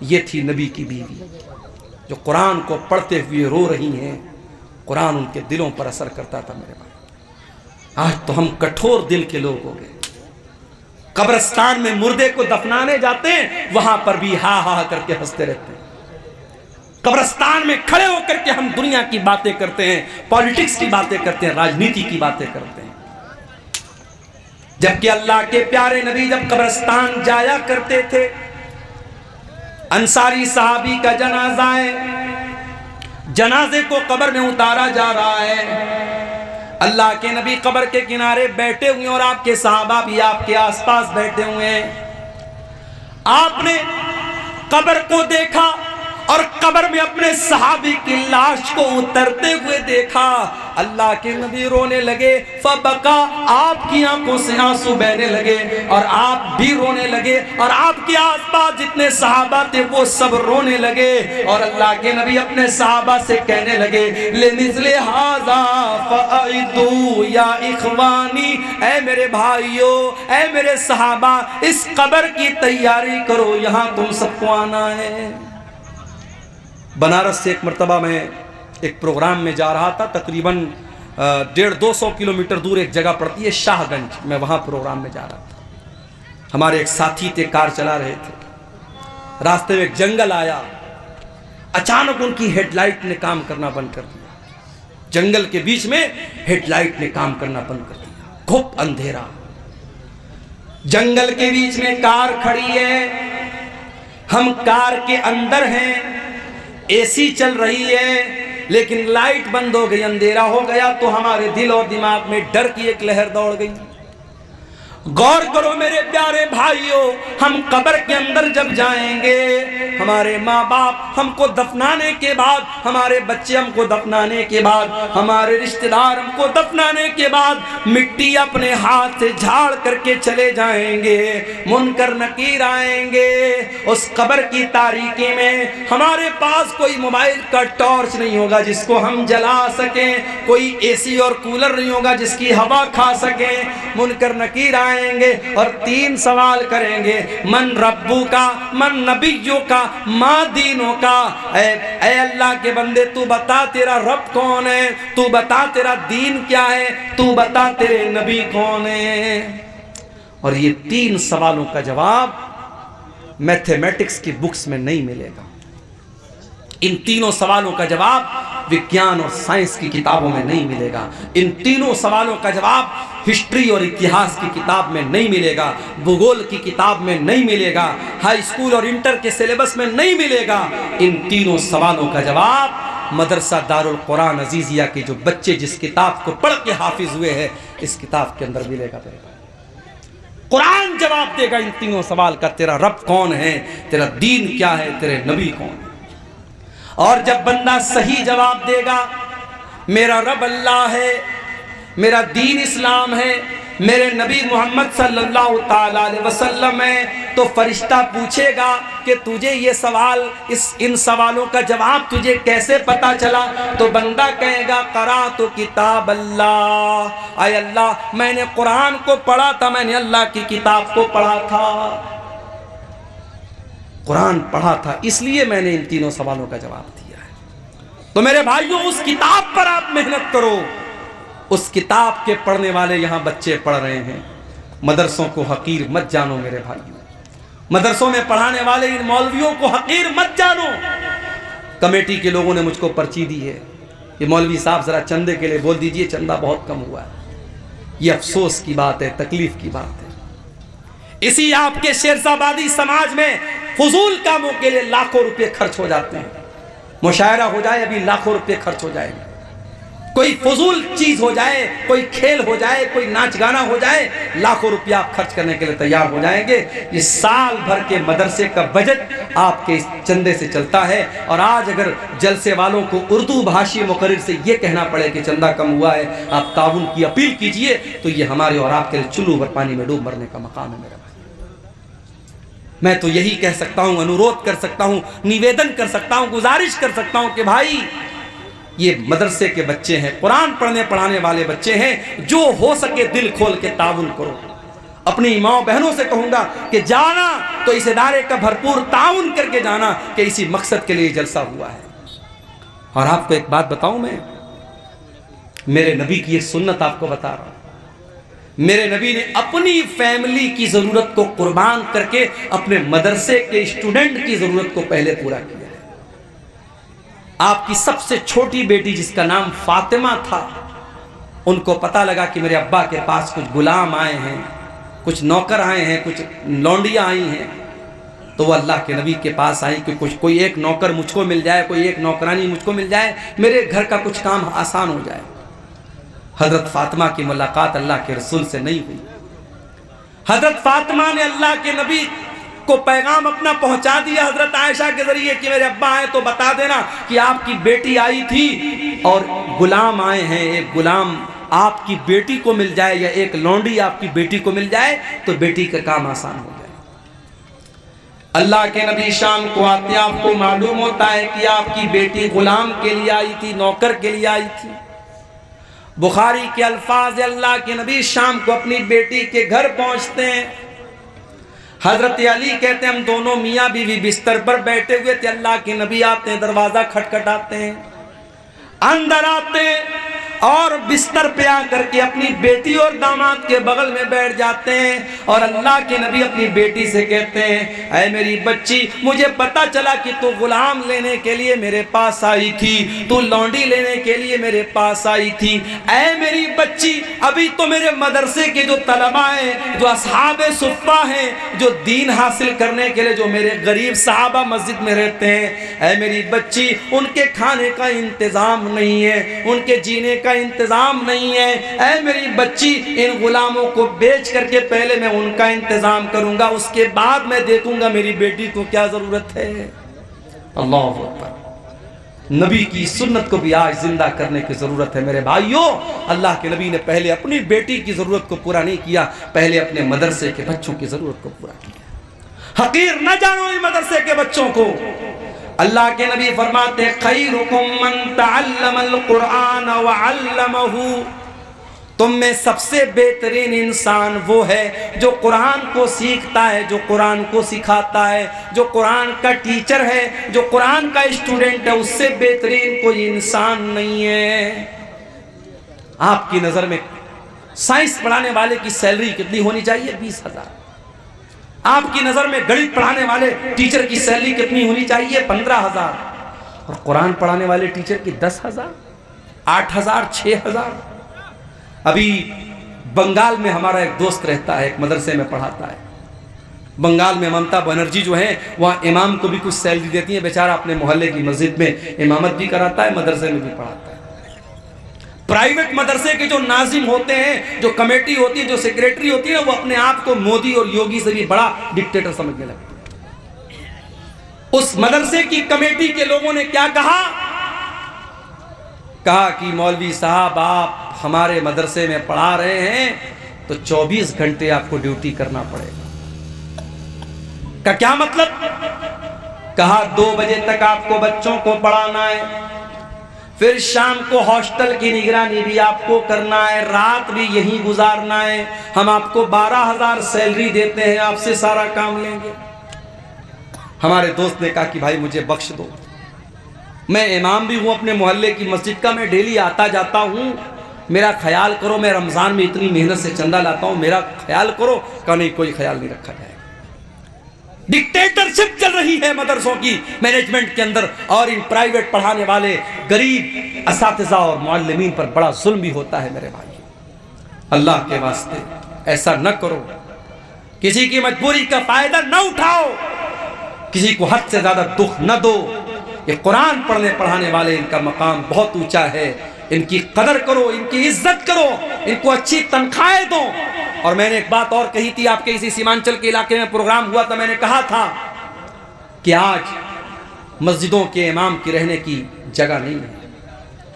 ये थी नबी की बीवी जो कुरान को पढ़ते हुए रो रही हैं। कुरान उनके दिलों पर असर करता था। मेरे भाई, आज तो हम कठोर दिल के लोग हो गए। कब्रिस्तान में मुर्दे को दफनाने जाते हैं, वहां पर भी हा हा करके हंसते रहते हैं। कब्रिस्तान में खड़े होकर के हम दुनिया की बातें करते हैं, पॉलिटिक्स की बातें करते हैं, राजनीति की बातें करते हैं। जबकि अल्लाह के प्यारे नबी जब कब्रिस्तान जाया करते थे, अंसारी साहबी का जनाजा है, जनाजे को कब्र में उतारा जा रहा है। अल्लाह के नबी कब्र के किनारे बैठे हुए और आपके साहबा भी आपके आसपास बैठे हुए हैं। आपने कब्र को देखा और कब्र में अपने सहाबी की लाश को उतरते हुए देखा। अल्लाह के नबी रोने लगे, फबका, आपकी आंखों से आंसू बहने लगे और आप भी रोने लगे और आपके आसपास जितने सहाबा थे वो सब रोने लगे। और अल्लाह के नबी अपने सहाबा से कहने लगे, लिमिस्ले हाज़ा फ़अइदू या इख़वानी, ऐ मेरे भाइयों, ऐ मेरे सहाबा, इस कब्र की तैयारी करो, यहाँ तुम सबको आना है। बनारस से एक मरतबा मैं एक प्रोग्राम में जा रहा था। तकरीबन 150-200 किलोमीटर दूर एक जगह पड़ती है शाहगंज, मैं वहाँ प्रोग्राम में जा रहा था। हमारे एक साथी थे, कार चला रहे थे। रास्ते में एक जंगल आया, अचानक उनकी हेडलाइट ने काम करना बंद कर दिया। जंगल के बीच में हेडलाइट ने काम करना बंद कर दिया। खूब अंधेरा, जंगल के बीच में कार खड़ी है, हम कार के अंदर हैं, एसी चल रही है, लेकिन लाइट बंद हो गई, अंधेरा हो गया। तो हमारे दिल और दिमाग में डर की एक लहर दौड़ गई। गौर करो मेरे प्यारे भाइयों, हम कब्र के अंदर जब जाएंगे, हमारे माँ बाप हमको दफनाने के बाद, हमारे बच्चे हमको दफनाने के बाद, हमारे रिश्तेदार हमको दफनाने के बाद मिट्टी अपने हाथ से झाड़ करके चले जाएंगे। मुनकर नकीर आएंगे। उस कब्र की तारीकी में हमारे पास कोई मोबाइल का टॉर्च नहीं होगा जिसको हम जला सकें, कोई एसी और कूलर नहीं होगा जिसकी हवा खा सकें। मुनकर नकीर आएंगे और 3 सवाल करेंगे, मन रब्बू का, मन नबियों का, माँ दीनों का। ऐ अल्लाह के बंदे, तू बता तेरा रब कौन है, तू बता तेरा दीन क्या है, तू बता तेरे नबी कौन है। और ये 3 सवालों का जवाब मैथमेटिक्स की बुक्स में नहीं मिलेगा। इन तीनों सवालों का जवाब विज्ञान और साइंस की किताबों में नहीं मिलेगा। इन तीनों सवालों का जवाब हिस्ट्री और इतिहास की किताब में नहीं मिलेगा, भूगोल की किताब में नहीं मिलेगा, हाई स्कूल और इंटर के सिलेबस में नहीं मिलेगा। इन तीनों सवालों का जवाब मदरसा दारुल कुरान अजीजिया के जो बच्चे जिस किताब को पढ़ के हाफिज हुए हैं, इस किताब के अंदर मिलेगा। कुरान जवाब देगा इन तीनों सवाल का, तेरा रब कौन है, तेरा दीन क्या है, तेरे नबी कौन है। और जब बंदा सही जवाब देगा, मेरा रब अल्लाह है, मेरा दीन इस्लाम है, मेरे नबी मोहम्मद सल्लल्लाहु ताला अलैहि वसल्लम है, तो फरिश्ता पूछेगा कि तुझे ये सवाल, इन सवालों का जवाब तुझे कैसे पता चला। तो बंदा कहेगा करा तो किताब अल्लाह, आय अल्लाह मैंने कुरान को पढ़ा था, मैंने अल्लाह की किताब को पढ़ा था, कुरान पढ़ा था, इसलिए मैंने इन तीनों सवालों का जवाब दिया है। तो मेरे भाइयों, उस किताब पर आप मेहनत करो। उस किताब के पढ़ने वाले यहाँ बच्चे पढ़ रहे हैं। मदरसों को हकीर मत जानो मेरे भाइयों, मदरसों में पढ़ाने वाले इन मौलवियों को हकीर मत जानो। कमेटी के लोगों ने मुझको पर्ची दी है कि मौलवी साहब जरा चंदे के लिए बोल दीजिए, चंदा बहुत कम हुआ है। ये अफसोस की बात है, तकलीफ की बात है। इसी आपके शेरशाबादी समाज में फजूल कामों के लिए लाखों रुपए खर्च हो जाते हैं। मुशायरा हो जाए अभी लाखों रुपए खर्च हो जाएंगे, कोई फजूल चीज हो जाए, कोई खेल हो जाए, कोई नाच गाना हो जाए, लाखों रुपया आप खर्च करने के लिए तैयार हो जाएंगे। ये साल भर के मदरसे का बजट आपके इस चंदे से चलता है। और आज अगर जलसे वालों को उर्दू भाषी मुकर्रिर से ये कहना पड़े कि चंदा कम हुआ है, आप ताउन की अपील कीजिए, तो ये हमारे और आपके लिए चुल्लू भर पानी में डूब मरने का मकाम है। मेरा मैं तो यही कह सकता हूं, अनुरोध कर सकता हूं, निवेदन कर सकता हूं, गुजारिश कर सकता हूं कि भाई ये मदरसे के बच्चे हैं, कुरान पढ़ने पढ़ाने वाले बच्चे हैं, जो हो सके दिल खोल के ताउन करो। अपनी माँ बहनों से कहूंगा कि जाना तो इस इदारे का भरपूर ताउन करके जाना कि इसी मकसद के लिए जलसा हुआ है। और आपको एक बात बताऊं, मैं मेरे नबी की एक सुन्नत आपको बता रहा हूं। मेरे नबी ने अपनी फैमिली की जरूरत को कुर्बान करके अपने मदरसे के स्टूडेंट की जरूरत को पहले पूरा किया है। आपकी सबसे छोटी बेटी जिसका नाम फातिमा था, उनको पता लगा कि मेरे अब्बा के पास कुछ गुलाम आए हैं, कुछ नौकर आए हैं, कुछ लौंडियां आई हैं, तो वो अल्लाह के नबी के पास आई कि कुछ कोई एक नौकर मुझको मिल जाए, कोई एक नौकरानी मुझको मिल जाए, मेरे घर का कुछ काम आसान हो जाए। हजरत फातिमा की मुलाकात अल्लाह के रसूल से नहीं हुई। हजरत फातिमा ने अल्लाह के नबी को पैगाम अपना पहुंचा दिया हजरत आयशा के जरिए कि मेरे अब्बा आए तो बता देना कि आपकी बेटी आई थी और गुलाम आए हैं, एक गुलाम आपकी बेटी को मिल जाए या एक लौंडी आपकी बेटी को मिल जाए तो बेटी का काम आसान हो जाए। अल्लाह के नबी शाम को आते आपको मालूम होता है कि आपकी बेटी गुलाम के लिए आई थी, नौकर के लिए आई थी। बुखारी के अल्फाज, अल्लाह के नबी शाम को अपनी बेटी के घर पहुंचते हैं। हजरत अली कहते हैं हम दोनों मियाँ बीवी बिस्तर पर बैठे हुए थे, अल्लाह के नबी आते हैं, दरवाजा खटखटाते हैं, अंदर आते हैं और बिस्तर पे आकर के अपनी बेटी और दामाद के बगल में बैठ जाते हैं। और अल्लाह के नबी अपनी बेटी से कहते हैं, ऐ मेरी बच्ची, मुझे पता चला कि तू गुलाम लेने के लिए मेरे पास आई थी, तू लौंडी लेने के लिए मेरे पास आई थी। ऐ मेरी बच्ची, अभी तो मेरे मदरसे के जो तलबा हैं, जो असहाबे सुफ़्फ़ा हैं, जो दीन हासिल करने के लिए जो मेरे गरीब सहाबा मस्जिद में रहते हैं, ऐ मेरी बच्ची, उनके खाने का इंतज़ाम नहीं है, उनके जीने का इंतजाम नहीं है। ऐ मेरी बच्ची, इन गुलामों को बेच करके पहले मैं उनका इंतजाम करूंगा, उसके बाद मैं देखूंगा मेरी बेटी को क्या जरूरत है। अल्लाह अकबर। नबी की सुन्नत को भी आज जिंदा करने की जरूरत है मेरे भाइयों। अल्लाह के नबी ने पहले अपनी बेटी की जरूरत को पूरा नहीं किया, पहले अपने मदरसे के बच्चों की जरूरत को पूरा किया। हकीर न जानो इन मदरसे के बच्चों को। अल्लाह के नबी फरमाते खैरुकुम मन तअल्लमल कुरान व अल्लमहु, तुम में सबसे बेहतरीन इंसान वो है जो कुरान को सीखता है, जो कुरान को सिखाता है, जो कुरान का टीचर है, जो कुरान का स्टूडेंट है, उससे बेहतरीन कोई इंसान नहीं है। आपकी नज़र में साइंस पढ़ाने वाले की सैलरी कितनी होनी चाहिए? 20,000। आपकी नजर में गणित पढ़ाने वाले टीचर की सैलरी कितनी होनी चाहिए? 15,000। और कुरान पढ़ाने वाले टीचर की 10,000, 8,000, 6,000। अभी बंगाल में हमारा एक दोस्त रहता है, एक मदरसे में पढ़ाता है। बंगाल में ममता बनर्जी जो है वहाँ इमाम को भी कुछ सैलरी देती है, बेचारा अपने मोहल्ले की मस्जिद में इमामत भी कराता है, मदरसे में भी पढ़ाता है। प्राइवेट मदरसे के जो नाजिम होते हैं, जो कमेटी होती है, जो सेक्रेटरी होती है ना, वो अपने आप को मोदी और योगी से भी बड़ा डिक्टेटर समझने लगते हैं। उस मदरसे की कमेटी के लोगों ने क्या कहा कि मौलवी साहब आप हमारे मदरसे में पढ़ा रहे हैं तो 24 घंटे आपको ड्यूटी करना पड़ेगा। का क्या मतलब? कहा 2 बजे तक आपको बच्चों को पढ़ाना है, फिर शाम को हॉस्टल की निगरानी भी आपको करना है, रात भी यहीं गुजारना है। हम आपको 12,000 सैलरी देते हैं, आपसे सारा काम लेंगे। हमारे दोस्त ने कहा कि भाई मुझे बख्श दो, मैं इमाम भी हूं अपने मोहल्ले की मस्जिद का, मैं डेली आता जाता हूं, मेरा ख्याल करो, मैं रमजान में इतनी मेहनत से चंदा लाता हूं, मेरा ख्याल करो। कहा नहीं, कोई ख्याल नहीं रखा जाएगा। डिक्टेटरशिप चल रही है मदरसों की मैनेजमेंट के अंदर, और इन प्राइवेट पढ़ाने वाले गरीब असातिज़ा और मुअल्लिमीन पर बड़ा जुल्म भी होता है। मेरे भाई, अल्लाह के वास्ते ऐसा न करो, किसी की मजबूरी का फायदा न उठाओ, किसी को हद से ज्यादा दुख न दो। ये कुरान पढ़ने पढ़ाने वाले, इनका मकाम बहुत ऊंचा है, इनकी कदर करो, इनकी इज्जत करो, इनको अच्छी तनख्वाहें दो। और मैंने एक बात और कही थी, आपके इसी सीमांचल के इलाके में प्रोग्राम हुआ था, मैंने कहा था कि आज मस्जिदों के इमाम की रहने की जगह नहीं है।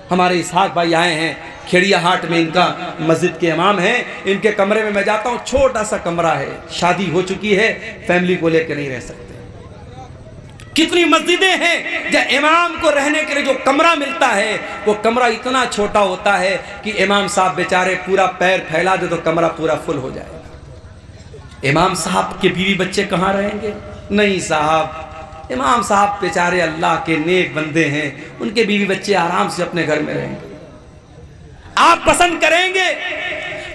हमारे इसहाक भाई आए हैं खेड़िया हाट में, इनका मस्जिद के इमाम हैं, इनके कमरे में मैं जाता हूँ, छोटा सा कमरा है, शादी हो चुकी है, फैमिली को लेकर नहीं रह सकते। कितनी मस्जिदें हैं जब इमाम को रहने के लिए जो कमरा मिलता है वो कमरा इतना छोटा होता है कि इमाम साहब बेचारे पूरा पैर फैला दे तो कमरा पूरा फुल हो जाएगा। इमाम साहब के बीवी बच्चे कहाँ रहेंगे? नहीं साहब, इमाम साहब बेचारे अल्लाह के नेक बंदे हैं, उनके बीवी बच्चे आराम से अपने घर में रहेंगे। आप पसंद करेंगे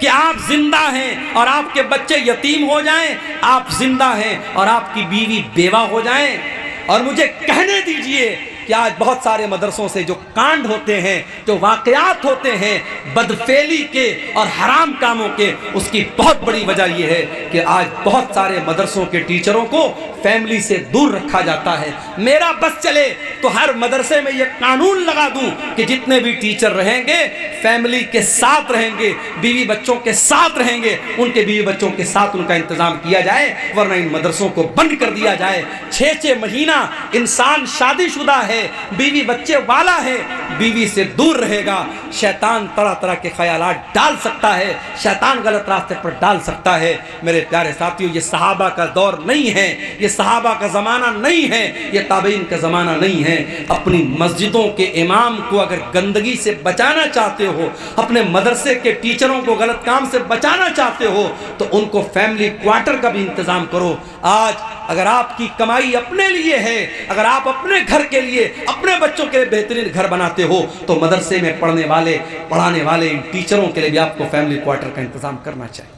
कि आप जिंदा हैं और आपके बच्चे यतीम हो जाएं, आप जिंदा हैं और आपकी बीवी बेवा हो जाएं? और मुझे कहने दीजिए कि आज बहुत सारे मदरसों से जो कांड होते हैं, जो वाकयात होते हैं बदफेली के और हराम कामों के, उसकी बहुत बड़ी वजह यह है कि आज बहुत सारे मदरसों के टीचरों को फैमिली से दूर रखा जाता है। मेरा बस चले तो हर मदरसे में यह कानून लगा दूं कि जितने भी टीचर रहेंगे फैमिली के साथ रहेंगे, बीवी बच्चों के साथ रहेंगे, उनके बीवी बच्चों के साथ उनका इंतजाम किया जाए, वरना इन मदरसों को बंद कर दिया जाए। 6-6 महीना इंसान शादीशुदा है, बीवी बच्चे वाला है, बीवी से दूर रहेगा, शैतान तरह तरह के ख्यालात डाल सकता है, शैतान गलत रास्ते पर डाल सकता है। मेरे प्यारे साथियों, ये सहाबा का दौर नहीं है, ये सहाबा का ज़माना नहीं है, ये ताबईन का ज़माना नहीं है। अपनी मस्जिदों के इमाम को अगर गंदगी से बचाना चाहते हो, अपने मदरसे के टीचरों को गलत काम से बचाना चाहते हो, तो उनको फैमिली क्वार्टर का भी इंतज़ाम करो। आज अगर आपकी कमाई अपने लिए है, अगर आप अपने घर के लिए, अपने बच्चों के लिए बेहतरीन घर बनाते हो, तो मदरसे में पढ़ने वाले, पढ़ाने वाले इन टीचरों के लिए भी आपको फैमिली क्वार्टर का इंतज़ाम करना चाहिए।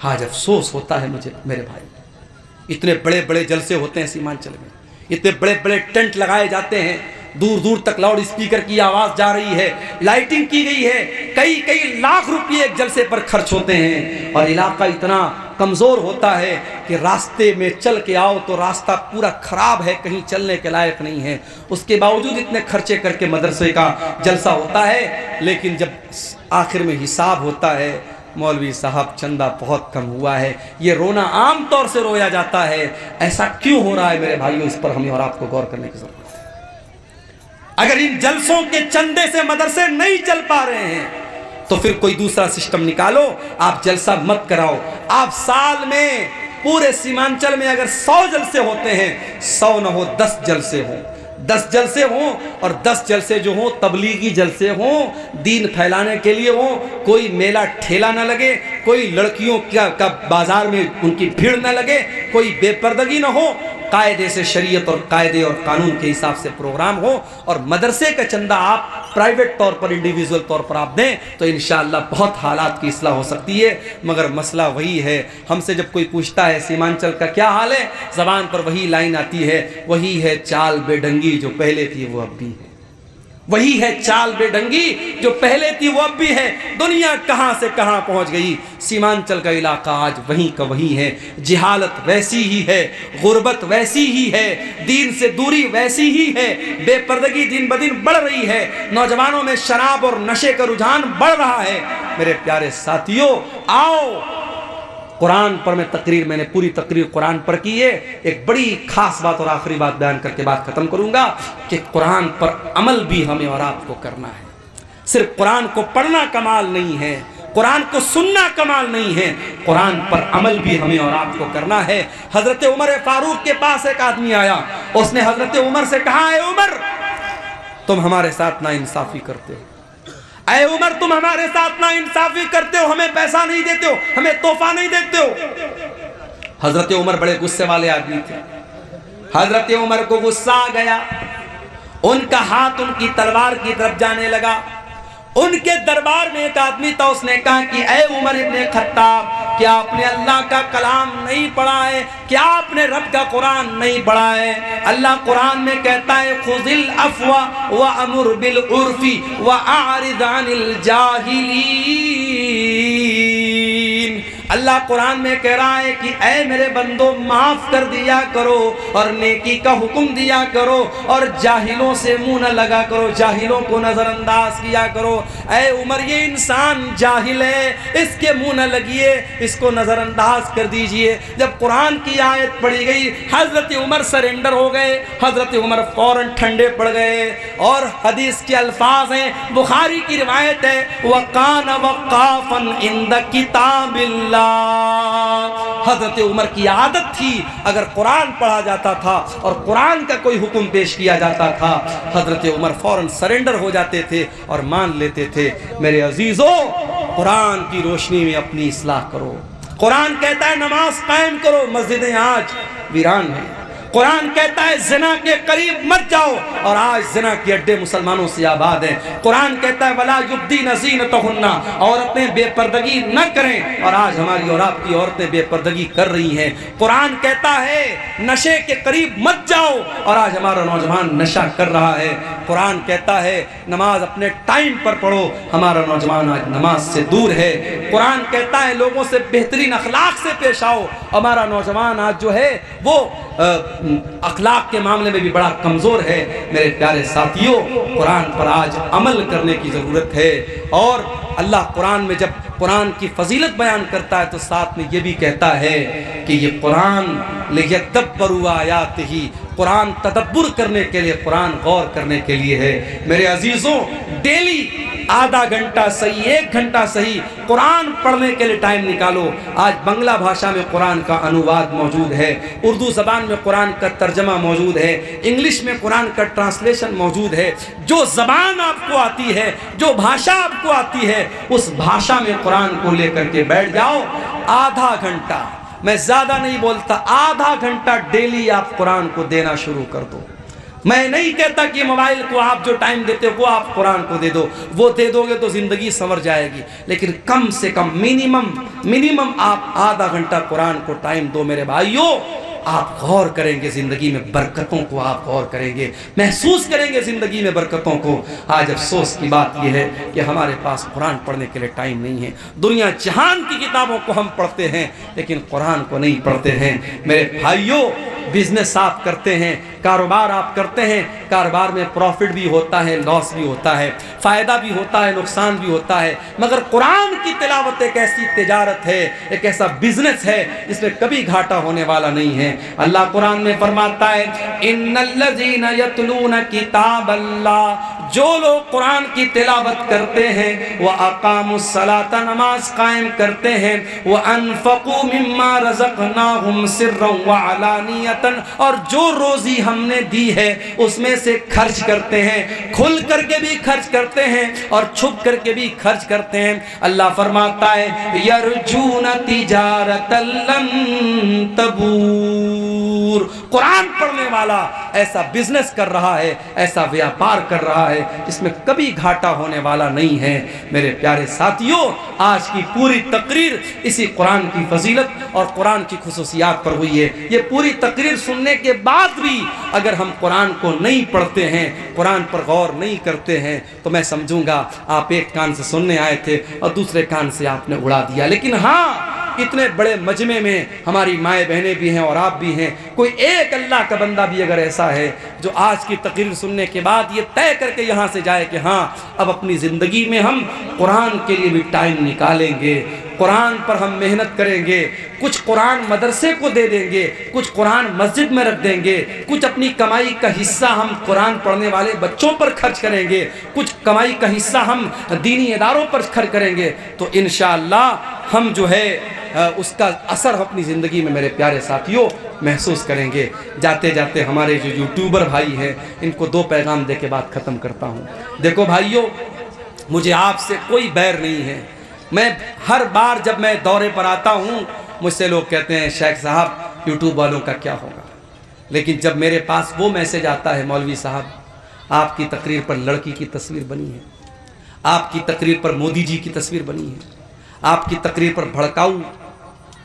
आज अफसोस होता है मुझे मेरे भाई, इतने बड़े बड़े जलसे होते हैं सीमांचल में, इतने बड़े बड़े टेंट लगाए जाते हैं, दूर दूर तक लाउड स्पीकर की आवाज़ जा रही है, लाइटिंग की गई है, कई कई लाख रुपये एक जलसे पर खर्च होते हैं, और इलाका इतना कमज़ोर होता है कि रास्ते में चल के आओ तो रास्ता पूरा ख़राब है, कहीं चलने के लायक नहीं है। उसके बावजूद इतने खर्चे करके मदरसे का जलसा होता है, लेकिन जब आखिर में हिसाब होता है, मौलवी साहब चंदा बहुत कम हुआ है, ये रोना आम तौर से रोया जाता है। ऐसा क्यों हो रहा है मेरे भाइयों? इस पर हमें और आपको गौर करने की जरूरत है। अगर इन जलसों के चंदे से मदरसे नहीं चल पा रहे हैं तो फिर कोई दूसरा सिस्टम निकालो, आप जलसा मत कराओ। आप साल में पूरे सीमांचल में अगर 100 जलसे होते हैं, 100 न हो 10 जलसे हों, 10 जलसे हों, और 10 जलसे जो हों तबलीगी जलसे हों, दीन फैलाने के लिए हों, कोई मेला ठेला न लगे, कोई लड़कियों का बाजार में उनकी भीड़ न लगे, कोई बेपर्दगी न हो, कायदे से शरीयत और कायदे और कानून के हिसाब से प्रोग्राम हो, और मदरसे का चंदा आप प्राइवेट तौर पर, इंडिविजुअल तौर पर आप दें तो इंशाअल्लाह बहुत हालात की इस्लाह हो सकती है। मगर मसला वही है, हमसे जब कोई पूछता है सीमांचल का क्या हाल है, ज़बान पर वही लाइन आती है, वही है चाल बेढंगी जो पहले थी वो अब भी है, वही है चाल बेढंगी जो पहले थी वो अब भी है। दुनिया कहां से कहां पहुंच गई, सीमांचल का इलाका आज वहीं का वहीं है। जिहालत वैसी ही है, गुर्बत वैसी ही है, दीन से दूरी वैसी ही है, बेपर्दगी दिन ब दिन बढ़ रही है, नौजवानों में शराब और नशे का रुझान बढ़ रहा है। मेरे प्यारे साथियों, आओ कुरान पर मैंने पूरी तकरीर कुरान पर की है। एक बड़ी खास बात और आखिरी बात बयान करके बात खत्म करूंगा कि कुरान पर अमल भी हमें और आपको करना है। सिर्फ कुरान को पढ़ना कमाल नहीं है, कुरान को सुनना कमाल नहीं है, कुरान पर अमल भी हमें और आपको करना है। हजरत उमर फारूक के पास एक आदमी आया, उसने हजरत उमर से कहा, है उमर तुम हमारे साथ ना इंसाफी करते हो, ऐ उमर तुम हमारे साथ ना इंसाफी करते हो, हमें पैसा नहीं देते हो, हमें तोहफा नहीं देते हो। हजरत उमर बड़े गुस्से वाले आदमी थे। हजरत उमर को गुस्सा आ गया, उनका हाथ उनकी तलवार की तरफ जाने लगा। उनके दरबार में एक आदमी था, उसने कहा कि ऐ उमर इब्ने खत्ताब, क्या आपने अल्लाह का कलाम नहीं पढ़ा है, क्या आपने रब का कुरान नहीं पढ़ा है? अल्लाह कुरान में कहता है खुज़िल अफ़्वा व अमुर बिल उर्फ़ी व अअरिज़ अनिल जाहिलीन। अल्लाह कुरान में कह रहा है कि ऐ मेरे बंदो माफ कर दिया करो और नेकी का हुक्म दिया करो और जाहिलों से मुंह न लगा करो, जाहिलों को नजरअंदाज किया करो। ऐ उमर ये इंसान जाहिल है, इसके मुंह न लगिए, इसको नजरअंदाज कर दीजिए। जब कुरान की आयत पढ़ी गई, हजरत उमर सरेंडर हो गए, हजरत उमर फौरन ठंडे पड़ गए। और हदीस के अल्फाज हैं, बुखारी की रिवायत है, वकान वकाफन इंद किताबिल्लाह। हजरत उमर की आदत थी, अगर कुरान पढ़ा जाता था और कुरान का कोई हुक्म पेश किया जाता था, हजरत उमर फौरन सरेंडर हो जाते थे और मान लेते थे। मेरे अजीजों, कुरान की रोशनी में अपनी इस्लाह करो। कुरान कहता है नमाज कायम करो, मस्जिदें आज वीरान हैं। कुरान कहता है जिना के करीब मत जाओ, और आज जिना के अड्डे मुसलमानों से आबाद हैं। कुरान कहता है वला युब्दीन ज़ीनतहुन्ना, औरतें बेपर्दगी न करें, और आज हमारी और आपकी औरतें बेपर्दगी कर रही हैं। कुरान कहता है नशे के करीब मत जाओ, और आज हमारा नौजवान नशा कर रहा है। कुरान कहता है नमाज अपने टाइम पर पढ़ो, हमारा नौजवान आज नमाज से दूर है। कुरान कहता है लोगों से बेहतरीन अखलाक से पेश आओ, हमारा नौजवान आज जो है वो अखलाक के मामले में भी बड़ा कमज़ोर है। मेरे प्यारे साथियों, कुरान पर आज अमल करने की ज़रूरत है। और अल्लाह कुरान में जब कुरान की फजीलत बयान करता है तो साथ में ये भी कहता है कि ये कुरान लियदब्बरू आयातिही, कुरान तदब्बुर करने के लिए, कुरान गौर करने के लिए है। मेरे अजीज़ों, डेली आधा घंटा सही, 1 घंटा सही कुरान पढ़ने के लिए टाइम निकालो। आज बांग्ला भाषा में कुरान का अनुवाद मौजूद है, उर्दू ज़बान में कुरान का तर्जमा मौजूद है, इंग्लिश में कुरान का ट्रांसलेशन मौजूद है। जो ज़बान आपको आती है, जो भाषा आपको आती है, उस भाषा में कुरान को लेकर के बैठ जाओ। आधा घंटा, मैं ज़्यादा नहीं बोलता, आधा घंटा डेली आप कुरान को देना शुरू कर दो। मैं नहीं कहता कि मोबाइल को आप जो टाइम देते हो वो आप कुरान को दे दो, वो दे दोगे तो ज़िंदगी संवर जाएगी, लेकिन कम से कम मिनिमम आप आधा घंटा कुरान को टाइम दो। मेरे भाइयों, आप गौर करेंगे ज़िंदगी में बरकतों को, आप गौर करेंगे, महसूस करेंगे ज़िंदगी में बरकतों को। आज अफसोस की बात यह है कि हमारे पास कुरान पढ़ने के लिए टाइम नहीं है। दुनिया जहान की किताबों को हम पढ़ते हैं लेकिन कुरान को नहीं पढ़ते हैं। मेरे भाइयों, बिजनेस आप करते हैं, कारोबार आप करते हैं, कारोबार में प्रॉफिट भी होता है, लॉस भी होता है, फ़ायदा भी होता है, नुकसान भी होता है, मगर कुरान की तिलावत एक ऐसी तिजारत है, एक ऐसा बिजनेस है जिसमें कभी घाटा होने वाला नहीं है। अल्लाह कुरान में फरमाता है इन्नल्लज़ीना यतलूना किताबल्लाह, जो लोग कुरान की तिलावत करते हैं, वह अक़ामुस्सलाता, नमाज कायम करते हैं, वह अनफ़क़ू मिम्मा रज़क़नाहुम सिर्रन व अलानियतन, अलानियतन, और जो रोजी हमने दी है उसमें से खर्च करते हैं, खुल करके भी खर्च करते हैं और छुप करके भी खर्च करते हैं। अल्लाह फरमाता है यरजून तिजारतन लन तबूर। कुरान पढ़ने वाला ऐसा बिजनेस कर रहा है, ऐसा व्यापार कर रहा है जिसमें कभी घाटा होने वाला नहीं है। मेरे प्यारे साथियों, आज की पूरी तकरीर इसी कुरान की फजीलत और कुरान की खुसूसियात पर हुई है। ये पूरी तकरीर सुनने के बाद भी अगर हम कुरान को नहीं पढ़ते हैं, कुरान पर गौर नहीं करते हैं, तो मैं समझूंगा आप एक कान से सुनने आए थे और दूसरे कान से आपने उड़ा दिया। लेकिन हाँ, इतने बड़े मजमे में हमारी माएँ बहनें भी हैं और आप भी हैं, कोई एक अल्लाह का बंदा भी अगर ऐसा है जो आज की तकरीर सुनने के बाद ये तय करके यहाँ से जाए कि हाँ, अब अपनी ज़िंदगी में हम कुरान के लिए भी टाइम निकालेंगे, कुरान पर हम मेहनत करेंगे, कुछ कुरान मदरसे को दे देंगे, कुछ कुरान मस्जिद में रख देंगे, कुछ अपनी कमाई का हिस्सा हम कुरान पढ़ने वाले बच्चों पर खर्च करेंगे, कुछ कमाई का हिस्सा हम दीनी इदारों पर खर्च करेंगे, तो इंशाअल्लाह हम जो है उसका असर अपनी ज़िंदगी में मेरे प्यारे साथियों महसूस करेंगे। जाते जाते हमारे जो यूट्यूबर भाई हैं, इनको दो पैगाम दे के बात ख़त्म करता हूँ। देखो भाइयों, मुझे आपसे कोई बैर नहीं है। मैं हर बार जब मैं दौरे पर आता हूँ, मुझसे लोग कहते हैं शेख साहब यूट्यूब वालों का क्या होगा। लेकिन जब मेरे पास वो मैसेज आता है, मौलवी साहब आपकी तकरीर पर लड़की की तस्वीर बनी है, आपकी तकरीर पर मोदी जी की तस्वीर बनी है, आपकी तकरीर पर भड़काऊ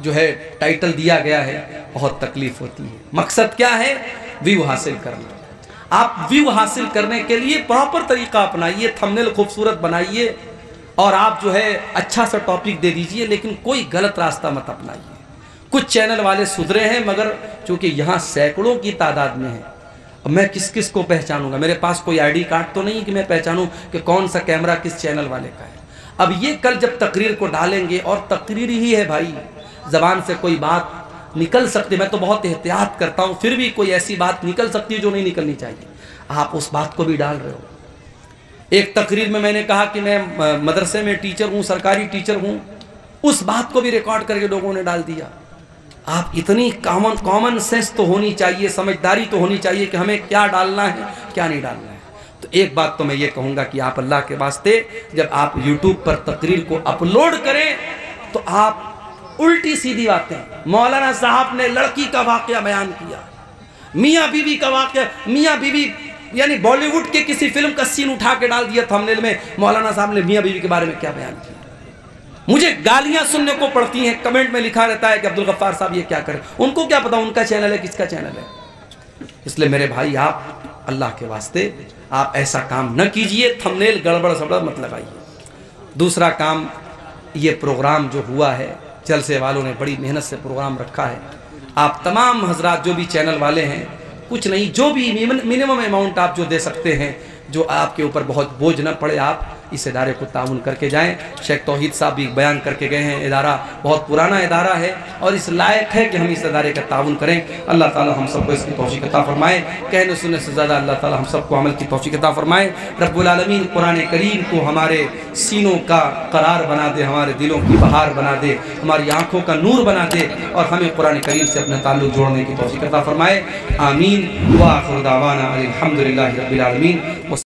जो है टाइटल दिया गया है, बहुत तकलीफ होती है। मकसद क्या है? व्यू हासिल करना। आप व्यू हासिल करने के लिए प्रॉपर तरीका अपनाइए, थंबनेल खूबसूरत बनाइए और आप जो है अच्छा सा टॉपिक दे दीजिए, लेकिन कोई गलत रास्ता मत अपनाइए। कुछ चैनल वाले सुधरे हैं, मगर चूंकि यहाँ सैकड़ों की तादाद में है, अब मैं किस किस को पहचानूंगा? मेरे पास कोई आईडी कार्ड तो नहीं कि मैं पहचानूं कि कौन सा कैमरा किस चैनल वाले का है। अब ये कल जब तकरीर को डालेंगे, और तकरीर ही है भाई, ज़बान से कोई बात निकल सकती, मैं तो बहुत एहतियात करता हूँ, फिर भी कोई ऐसी बात निकल सकती है जो नहीं निकलनी चाहिए। आप उस बात को भी डाल रहे हो। एक तकरीर में मैंने कहा कि मैं मदरसे में टीचर हूँ, सरकारी टीचर हूँ, उस बात को भी रिकॉर्ड करके लोगों ने डाल दिया। आप इतनी कॉमन सेंस तो होनी चाहिए, समझदारी तो होनी चाहिए कि हमें क्या डालना है क्या नहीं डालना है। तो एक बात तो मैं ये कहूँगा कि आप अल्लाह के वास्ते जब आप यूट्यूब पर तकरीर को अपलोड करें तो आप उल्टी सीधी बातें, मौलाना साहब ने लड़की का वाकया बयान किया, मियाँ बीवी का वाकया, मियाँ बीवी यानी बॉलीवुड के किसी फिल्म का सीन उठा के डाल दिया थंबनेल में, मौलाना साहब ने मियाँ बीवी के बारे में क्या बयान किया। मुझे गालियां सुनने को पड़ती हैं, कमेंट में लिखा रहता है कि अब्दुल गफ्फार साहब ये क्या करें। उनको क्या पता उनका चैनल है किसका चैनल है। इसलिए मेरे भाई, आप अल्लाह के वास्ते आप ऐसा काम न कीजिए, थंबनेल गड़बड़ सड़बड़ मत लगाइए। दूसरा काम, ये प्रोग्राम जो हुआ है, जलसे वालों ने बड़ी मेहनत से प्रोग्राम रखा है। आप तमाम हजरात जो भी चैनल वाले हैं, कुछ नहीं, जो भी मिनिमम अमाउंट आप जो दे सकते हैं, जो आपके ऊपर बहुत बोझ न पड़े, आप इस इदारे को ताउन करके जाएं। शेख तौहीद साहब भी बयान करके गए हैं, इदारा बहुत पुराना इदारा है और इस लायक है कि हम इस इदारे का ताउन करें। अल्लाह ताला हम सबको इसकी तौफीक अता फरमाए। कहने सुनने से ज़्यादा अल्लाह ताला हम सबको अमल की तौफीक अता फरमाए। रब्बुल आलमीन कुरान करीम को हमारे सीनों का करार बना दे, हमारे दिलों की बहार बना दे, हमारी आँखों का नूर बना दे और हमें कुरान करीम से अपना ताल्लुक़ जोड़ने की तौफीक अता फरमाए। आमीन। व आखिर दावाना अल्हम्दुलिल्लाहि रब्बिल आलमीन।